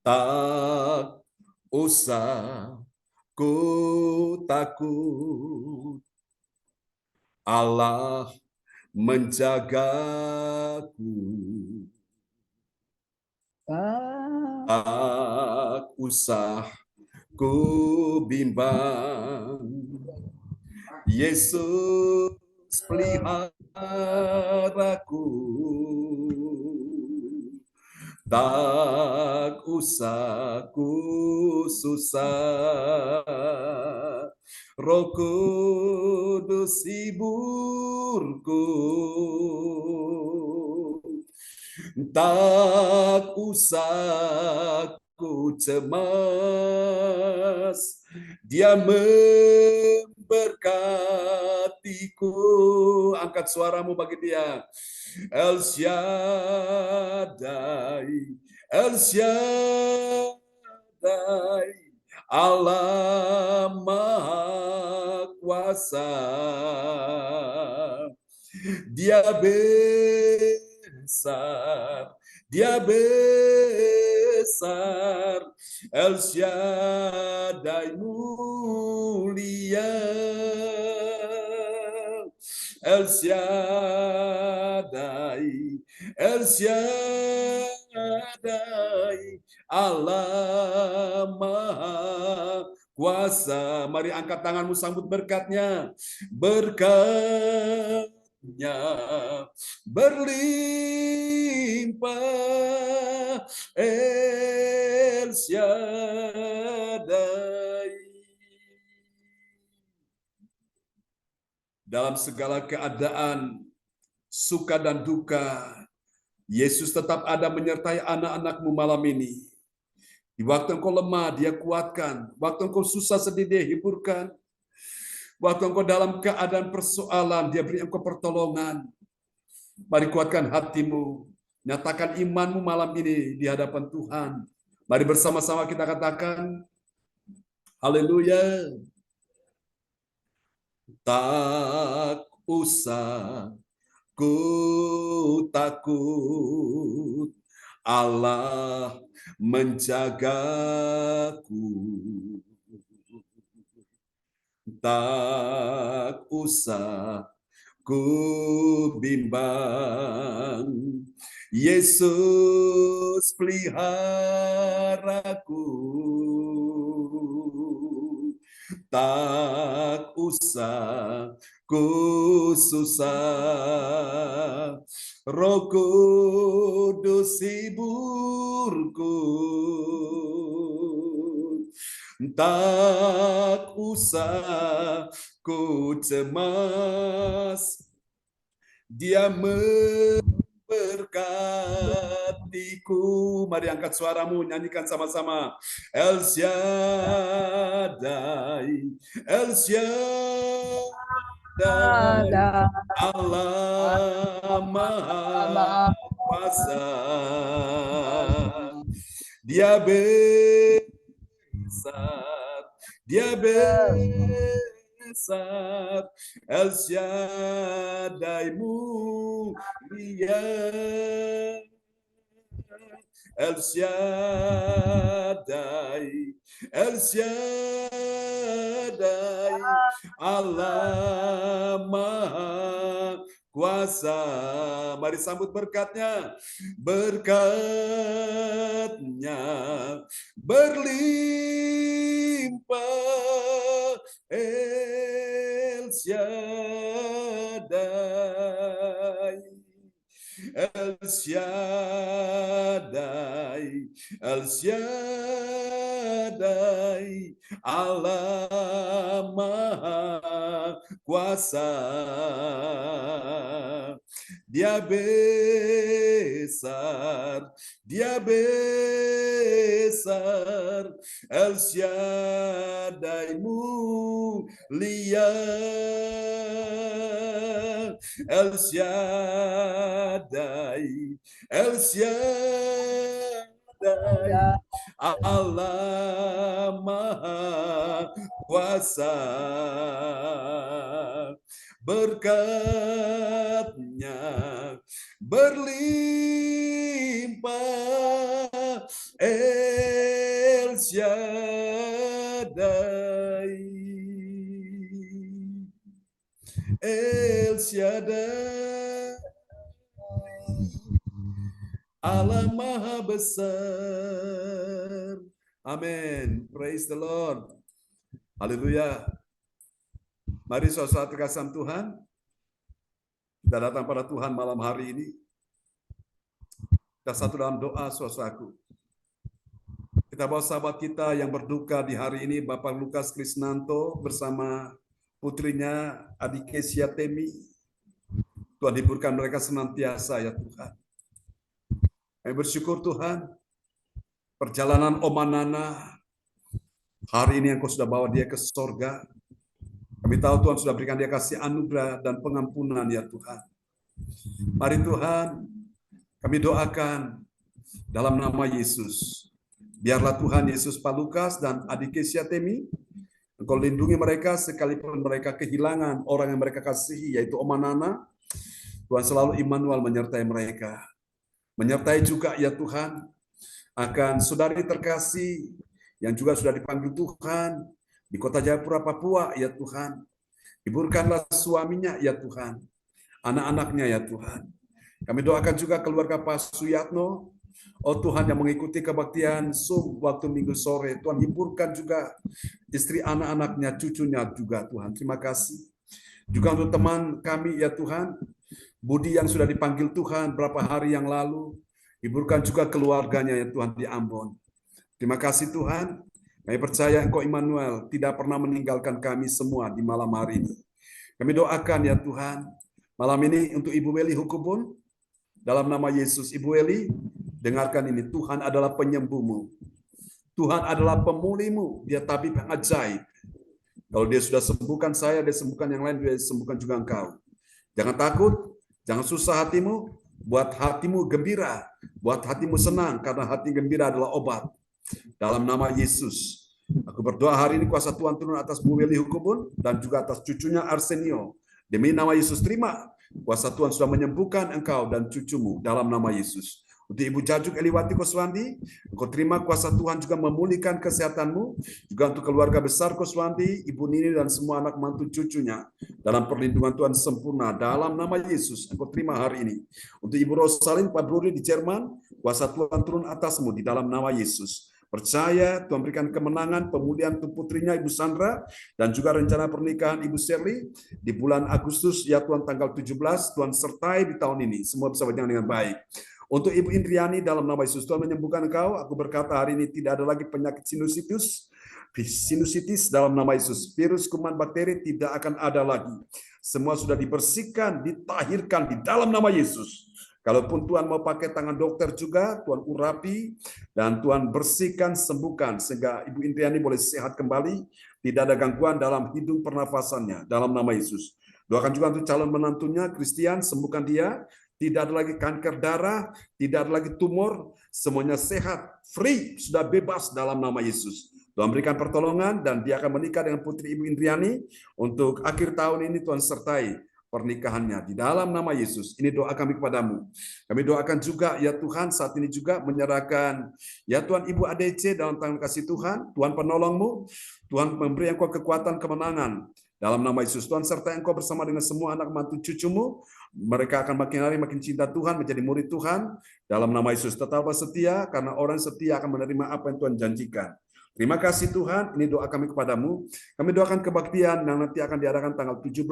Tak usah ku takut, Allah menjagaku. Tak usah ku bimbang, Yesus peliharaku. Tak usah ku susah, Roh Kudus hiburku. Tak usah ku cemas, Dia memberkatiku. Angkat suaramu bagi Dia. El Shaddai, El Shaddai, Allah Maha Kuasa. Dia besar, Dia besar, El Shaddai mulia. El Shaddai, El Shaddai, Allah Maha Kuasa. Mari angkat tanganmu sambut berkatnya. Berkatnya berlimpah, El Shaddai. Dalam segala keadaan, suka dan duka, Yesus tetap ada menyertai anak-anakmu malam ini. Di waktu engkau lemah, Dia kuatkan. Waktu engkau susah sedih, Dia hiburkan. Waktu engkau dalam keadaan persoalan, Dia beri engkau pertolongan. Mari kuatkan hatimu. Nyatakan imanmu malam ini di hadapan Tuhan. Mari bersama-sama kita katakan, haleluya. Tak usah ku takut, Allah menjagaku. Tak usah ku bimbang, Yesus peliharaku. Tak usah ku susah, Roh Kudus hiburku. Tak usah ku cemas, Dia memberkatiku. Mari angkat suaramu, nyanyikan sama-sama. El Shaddai, El Shaddai, Allah Maha Kuasa. Dia besar, Dia besar, El Shaddai mulia. El Shaddai, El Shaddai, Allah Maha Kuasa. Mari sambut berkatnya. Berkatnya berlimpah, El Shaddai, El Shaddai, El Shaddai, Allah Maha Kuasa. Dia besar, Dia besar, El Shaddai mulia, El Shaddai, El Shaddai, Allah Maha Kuasa. Berkatnya berlimpah, El Shaddai, El Shaddai, Allah Maha Besar. Amin. Praise the Lord. Haleluya. Mari saudara terkasih Tuhan, kita datang pada Tuhan malam hari ini. Kita satu dalam doa saudaraku. Kita bawa sahabat kita yang berduka di hari ini, Bapak Lukas Krisnanto bersama putrinya Adikesia Temi. Tuhan hiburkan mereka senantiasa ya Tuhan. Kami bersyukur Tuhan, perjalanan Oma Nana hari ini Engkau sudah bawa dia ke sorga. Kami tahu Tuhan sudah berikan dia kasih anugerah dan pengampunan ya Tuhan. Mari Tuhan, kami doakan dalam nama Yesus. Biarlah Tuhan Yesus Pak Lukas dan Adikesia Temi, Engkau lindungi mereka sekalipun mereka kehilangan orang yang mereka kasihi, yaitu Oma Nana. Tuhan selalu Immanuel menyertai mereka. Menyertai juga ya Tuhan, akan saudari terkasih yang juga sudah dipanggil Tuhan, di kota Jayapura, Papua, ya Tuhan. Hiburkanlah suaminya, ya Tuhan. Anak-anaknya, ya Tuhan. Kami doakan juga keluarga Pak Suyatno. Oh Tuhan yang mengikuti kebaktian Zoom waktu Minggu sore. Tuhan hiburkan juga istri anak-anaknya, cucunya juga Tuhan. Terima kasih. Juga untuk teman kami, ya Tuhan. Budi yang sudah dipanggil Tuhan berapa hari yang lalu. Hiburkan juga keluarganya, ya Tuhan, di Ambon. Terima kasih Tuhan. Kami percaya Engkau Immanuel tidak pernah meninggalkan kami semua di malam hari ini. Kami doakan ya Tuhan, malam ini untuk Ibu Weli Hukubun, dalam nama Yesus. Ibu Weli, dengarkan ini, Tuhan adalah penyembuhmu. Tuhan adalah pemulihmu, dia tabib yang ajaib. Kalau dia sudah sembuhkan saya, dia sembuhkan yang lain, dia sembuhkan juga engkau. Jangan takut, jangan susah hatimu, buat hatimu gembira, buat hatimu senang, karena hati gembira adalah obat. Dalam nama Yesus, aku berdoa hari ini kuasa Tuhan turun atas Bu Weli Hukubun dan juga atas cucunya Arsenio. Demi nama Yesus, terima kuasa Tuhan sudah menyembuhkan engkau dan cucumu dalam nama Yesus. Untuk Ibu Jajuk Eliwati Koswandi, engkau terima kuasa Tuhan juga memulihkan kesehatanmu. Juga untuk keluarga besar Koswandi, Ibu Nini dan semua anak mantu cucunya. Dalam perlindungan Tuhan sempurna, dalam nama Yesus, engkau terima hari ini. Untuk Ibu Rosalin Pak Bruri di Jerman, kuasa Tuhan turun atasmu di dalam nama Yesus. Percaya Tuhan berikan kemenangan, pemulihan untuk putrinya Ibu Sandra, dan juga rencana pernikahan Ibu Shirley di bulan Agustus, ya Tuhan tanggal 17, Tuhan sertai di tahun ini. Semua bisa berjalan dengan baik. Untuk Ibu Indriani dalam nama Yesus, Tuhan menyembuhkan engkau. Aku berkata hari ini tidak ada lagi penyakit sinusitis dalam nama Yesus. Virus, kuman, bakteri tidak akan ada lagi. Semua sudah dibersihkan, ditahirkan di dalam nama Yesus. Kalaupun Tuhan mau pakai tangan dokter juga, Tuhan urapi dan Tuhan bersihkan, sembuhkan sehingga Ibu Indriani boleh sehat kembali, tidak ada gangguan dalam hidung pernafasannya dalam nama Yesus. Doakan juga untuk calon menantunya Christian, sembuhkan dia, tidak ada lagi kanker darah, tidak ada lagi tumor, semuanya sehat, free, sudah bebas dalam nama Yesus. Tuhan berikan pertolongan dan dia akan menikah dengan putri Ibu Indriani untuk akhir tahun ini. Tuhan sertai pernikahannya. Di dalam nama Yesus, ini doa kami kepadamu. Kami doakan juga ya Tuhan, saat ini juga menyerahkan ya Tuhan Ibu ADC dalam tangan kasih Tuhan, Tuhan penolongmu, Tuhan memberi engkau kekuatan kemenangan. Dalam nama Yesus, Tuhan sertai engkau bersama dengan semua anak mantu cucumu. Mereka akan makin hari makin cinta Tuhan, menjadi murid Tuhan. Dalam nama Yesus, tetaplah setia, karena orang setia akan menerima apa yang Tuhan janjikan. Terima kasih Tuhan, ini doa kami kepadamu. Kami doakan kebaktian yang nanti akan diadakan tanggal 17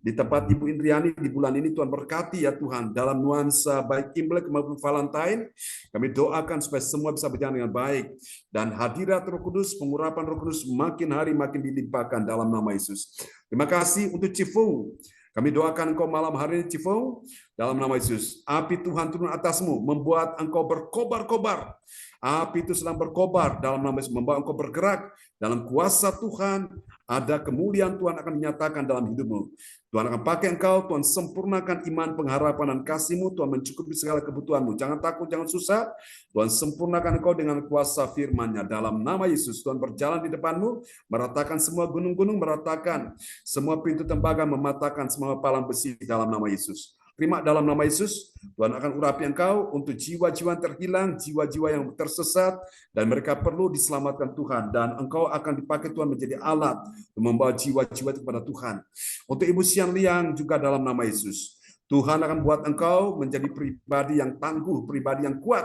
di tempat Ibu Indriani di bulan ini. Tuhan berkati ya Tuhan, dalam nuansa baik Imlek maupun Valentine. Kami doakan supaya semua bisa berjalan dengan baik. Dan hadirat Roh Kudus, pengurapan Roh Kudus makin hari makin dilimpahkan dalam nama Yesus. Terima kasih untuk Cifung. Kami doakan engkau malam hari ini Cifung, dalam nama Yesus. Api Tuhan turun atasmu, membuat engkau berkobar-kobar. Api itu sedang berkobar dalam nama Yesus, membawa engkau bergerak dalam kuasa Tuhan. Ada kemuliaan Tuhan akan dinyatakan dalam hidupmu. Tuhan akan pakai engkau, Tuhan sempurnakan iman, pengharapan, dan kasih-Mu. Tuhan mencukupi segala kebutuhanmu. Jangan takut, jangan susah. Tuhan sempurnakan engkau dengan kuasa firman-Nya. Dalam nama Yesus, Tuhan berjalan di depanmu, meratakan semua gunung-gunung, meratakan semua pintu tembaga, mematahkan semua palang besi dalam nama Yesus. Terima dalam nama Yesus, Tuhan akan urapi engkau untuk jiwa-jiwa yang terhilang, jiwa-jiwa yang tersesat, dan mereka perlu diselamatkan Tuhan. Dan engkau akan dipakai Tuhan menjadi alat untuk membawa jiwa-jiwa itu kepada Tuhan. Untuk Ibu Sian Liang juga dalam nama Yesus, Tuhan akan buat engkau menjadi pribadi yang tangguh, pribadi yang kuat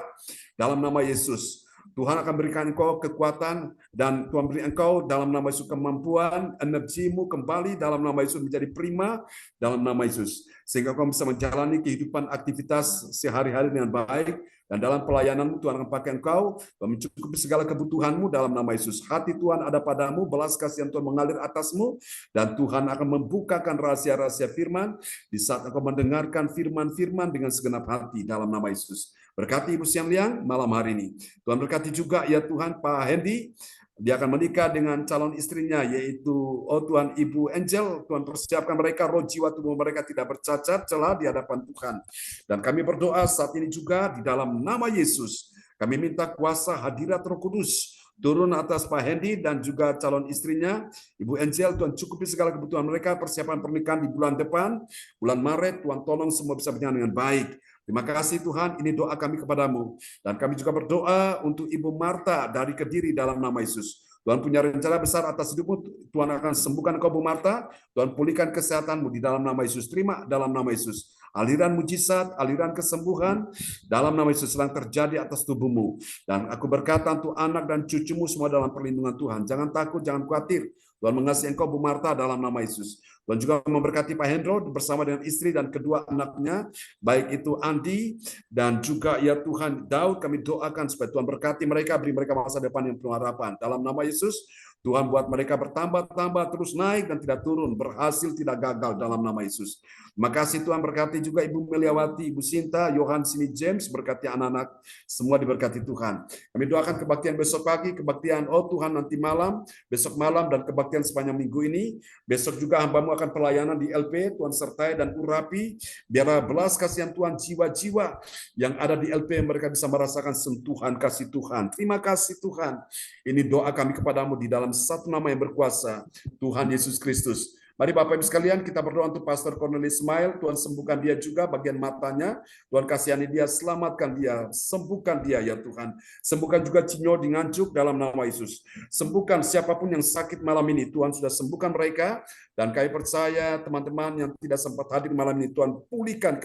dalam nama Yesus. Tuhan akan berikan engkau kekuatan, dan Tuhan beri engkau dalam nama Yesus kemampuan, energimu kembali dalam nama Yesus menjadi prima dalam nama Yesus. Sehingga kau bisa menjalani kehidupan aktivitas sehari-hari dengan baik, dan dalam pelayananmu Tuhan akan pakai engkau dan mencukupi segala kebutuhanmu dalam nama Yesus. Hati Tuhan ada padamu, belas kasihan Tuhan mengalir atasmu, dan Tuhan akan membukakan rahasia-rahasia firman di saat engkau mendengarkan firman-firman dengan segenap hati dalam nama Yesus. Berkati Ibu Sian Liang malam hari ini. Tuhan berkati juga ya Tuhan Pak Hendy. Dia akan menikah dengan calon istrinya, yaitu Tuhan Ibu Angel. Tuhan persiapkan mereka, roh jiwa tubuh mereka tidak bercacat celah di hadapan Tuhan. Dan kami berdoa saat ini juga di dalam nama Yesus. Kami minta kuasa hadirat Roh Kudus turun atas Pak Hendy dan juga calon istrinya, Ibu Angel. Tuhan cukupi segala kebutuhan mereka, persiapan pernikahan di bulan depan, bulan Maret. Tuhan tolong semua bisa berjalan dengan baik. Terima kasih Tuhan, ini doa kami kepadamu. Dan kami juga berdoa untuk Ibu Marta dari Kediri dalam nama Yesus. Tuhan punya rencana besar atas hidupmu. Tuhan akan sembuhkan engkau, Bu Marta. Tuhan pulihkan kesehatanmu di dalam nama Yesus. Terima dalam nama Yesus. Aliran mujizat, aliran kesembuhan dalam nama Yesus sedang terjadi atas tubuhmu. Dan aku berkata untuk anak dan cucumu semua dalam perlindungan Tuhan. Jangan takut, jangan khawatir. Tuhan mengasihi engkau, Bu Marta, dalam nama Yesus. Tuhan juga memberkati Pak Hendro bersama dengan istri dan kedua anaknya, baik itu Andi dan juga ya Tuhan Daud. Kami doakan supaya Tuhan berkati mereka, beri mereka masa depan yang penuh harapan. Dalam nama Yesus, Tuhan buat mereka bertambah-tambah, terus naik dan tidak turun, berhasil tidak gagal dalam nama Yesus. Terima kasih Tuhan, berkati juga Ibu Meliawati, Ibu Sinta, Yohan Sini James, berkati anak-anak, semua diberkati Tuhan. Kami doakan kebaktian besok pagi, kebaktian Tuhan nanti malam, besok malam, dan kebaktian sepanjang minggu ini. Besok juga hambamu akan pelayanan di LP, Tuhan sertai dan urapi, biarlah belas kasihan Tuhan jiwa-jiwa yang ada di LP, mereka bisa merasakan sentuhan kasih Tuhan. Terima kasih Tuhan. Ini doa kami kepadamu di dalam satu nama yang berkuasa, Tuhan Yesus Kristus. Mari Bapak Ibu sekalian, kita berdoa untuk Pastor Cornelis Ismail. Tuhan sembuhkan dia juga bagian matanya. Tuhan kasihani dia, selamatkan dia, sembuhkan dia ya Tuhan. Sembuhkan juga Cinyo di Nganjuk dalam nama Yesus. Sembuhkan siapapun yang sakit malam ini. Tuhan sudah sembuhkan mereka. Dan kami percaya teman-teman yang tidak sempat hadir malam ini, Tuhan pulihkan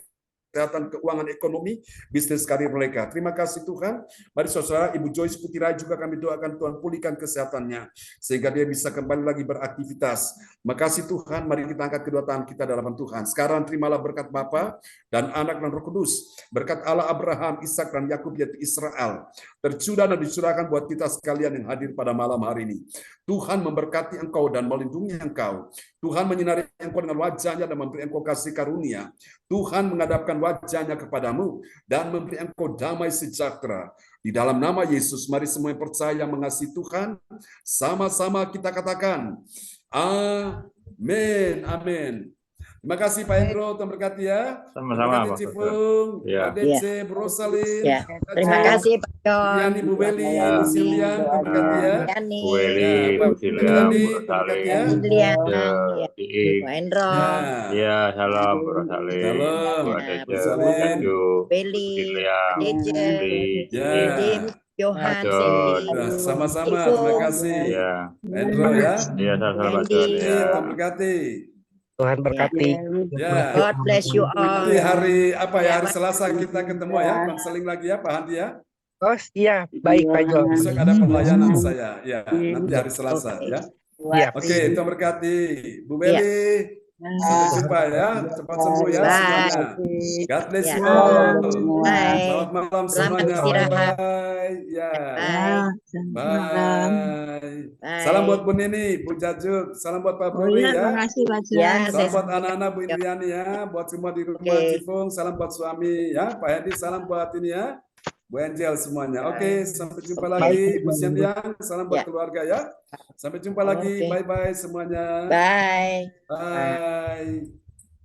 kesehatan, keuangan, ekonomi, bisnis, karir mereka. Terima kasih Tuhan. Mari saudara, Ibu Joyce Putirai juga kami doakan Tuhan pulihkan kesehatannya, sehingga dia bisa kembali lagi beraktivitas. Terima kasih Tuhan, mari kita angkat kedua tangan kita dalam Tuhan. Sekarang terimalah berkat Bapa dan Anak dan Roh Kudus, berkat Allah Abraham, Ishak dan Yakub yaitu Israel, tercurah dan dicurahkan buat kita sekalian yang hadir pada malam hari ini. Tuhan memberkati engkau dan melindungi engkau. Tuhan menyinari engkau dengan wajah-Nya dan memberi engkau kasih karunia. Tuhan menghadapkan wajah-Nya kepadamu dan memberi engkau damai sejahtera. Di dalam nama Yesus, mari semua yang percaya mengasihi Tuhan, sama-sama kita katakan, Amin. Amin. Terima kasih Pak Hendro, Tuhan berkati ya. Sama-sama, Terima Pak kasih Cifung, Ya. Pak Dece, Bu Rosalin, Ya. Kak Terima Cok, kasih Pak John. Yani, Bu Beli, Ya. Bu Silian, Tuhan berkati ya. Yani, Bu Eli, Ya, Pak Bu Silya, Riyandi, Bu Tuhan berkati Rosalin, ya. Julian, ya, ya, Iing. Pak Hendro, Ya, Ya, salam Bu Rosalin, Salam, Bu Ya, Adece, Bu Bu Salim. Cacu, Bu Beli, Silya, Pak Deje, Beli, Ya, Dim, Johan, John. Cindy, Nah, sama-sama, Ibu, terima kasih. Ya, Pak Hendro ya. ya, sama-sama Pak Randy. John. Oke, Ya, Tuhan berkati. Tuhan Ya. berkati. Ya, God bless you all. nanti hari apa ya, hari Ya, Selasa kita ketemu ya, konseling lagi ya Pak Handi ya. Oh iya, baik Pak John. Besok ada pelayanan saya, ya nanti hari Selasa Oke. ya. Iya. Oke, Tuhan berkati. Bu Ya. Beli, sampai jumpa ya, cepat sembuh ya Bye. semuanya. God bless Ya. you all. Bye. Selamat malam Selamat semuanya. istirahat. Bye. Ya. Bye. Bye. Bye. Salam buat Bu Nini, Bu Jajuk, salam buat Pak Bruri ya. Makasih Pak John. Ya, Salam saya buat sampaikan. anak-anak Bu Indriani ya, buat semua di rumah Oke. Cifung, salam buat suami ya, Pak Hedi, salam buat ini ya, Bu Angel semuanya. Oke, sampai jumpa lagi, Bu Siandiang, salam buat Ya. keluarga ya. Sampai jumpa lagi, Oke. bye-bye semuanya. Bye. Bye.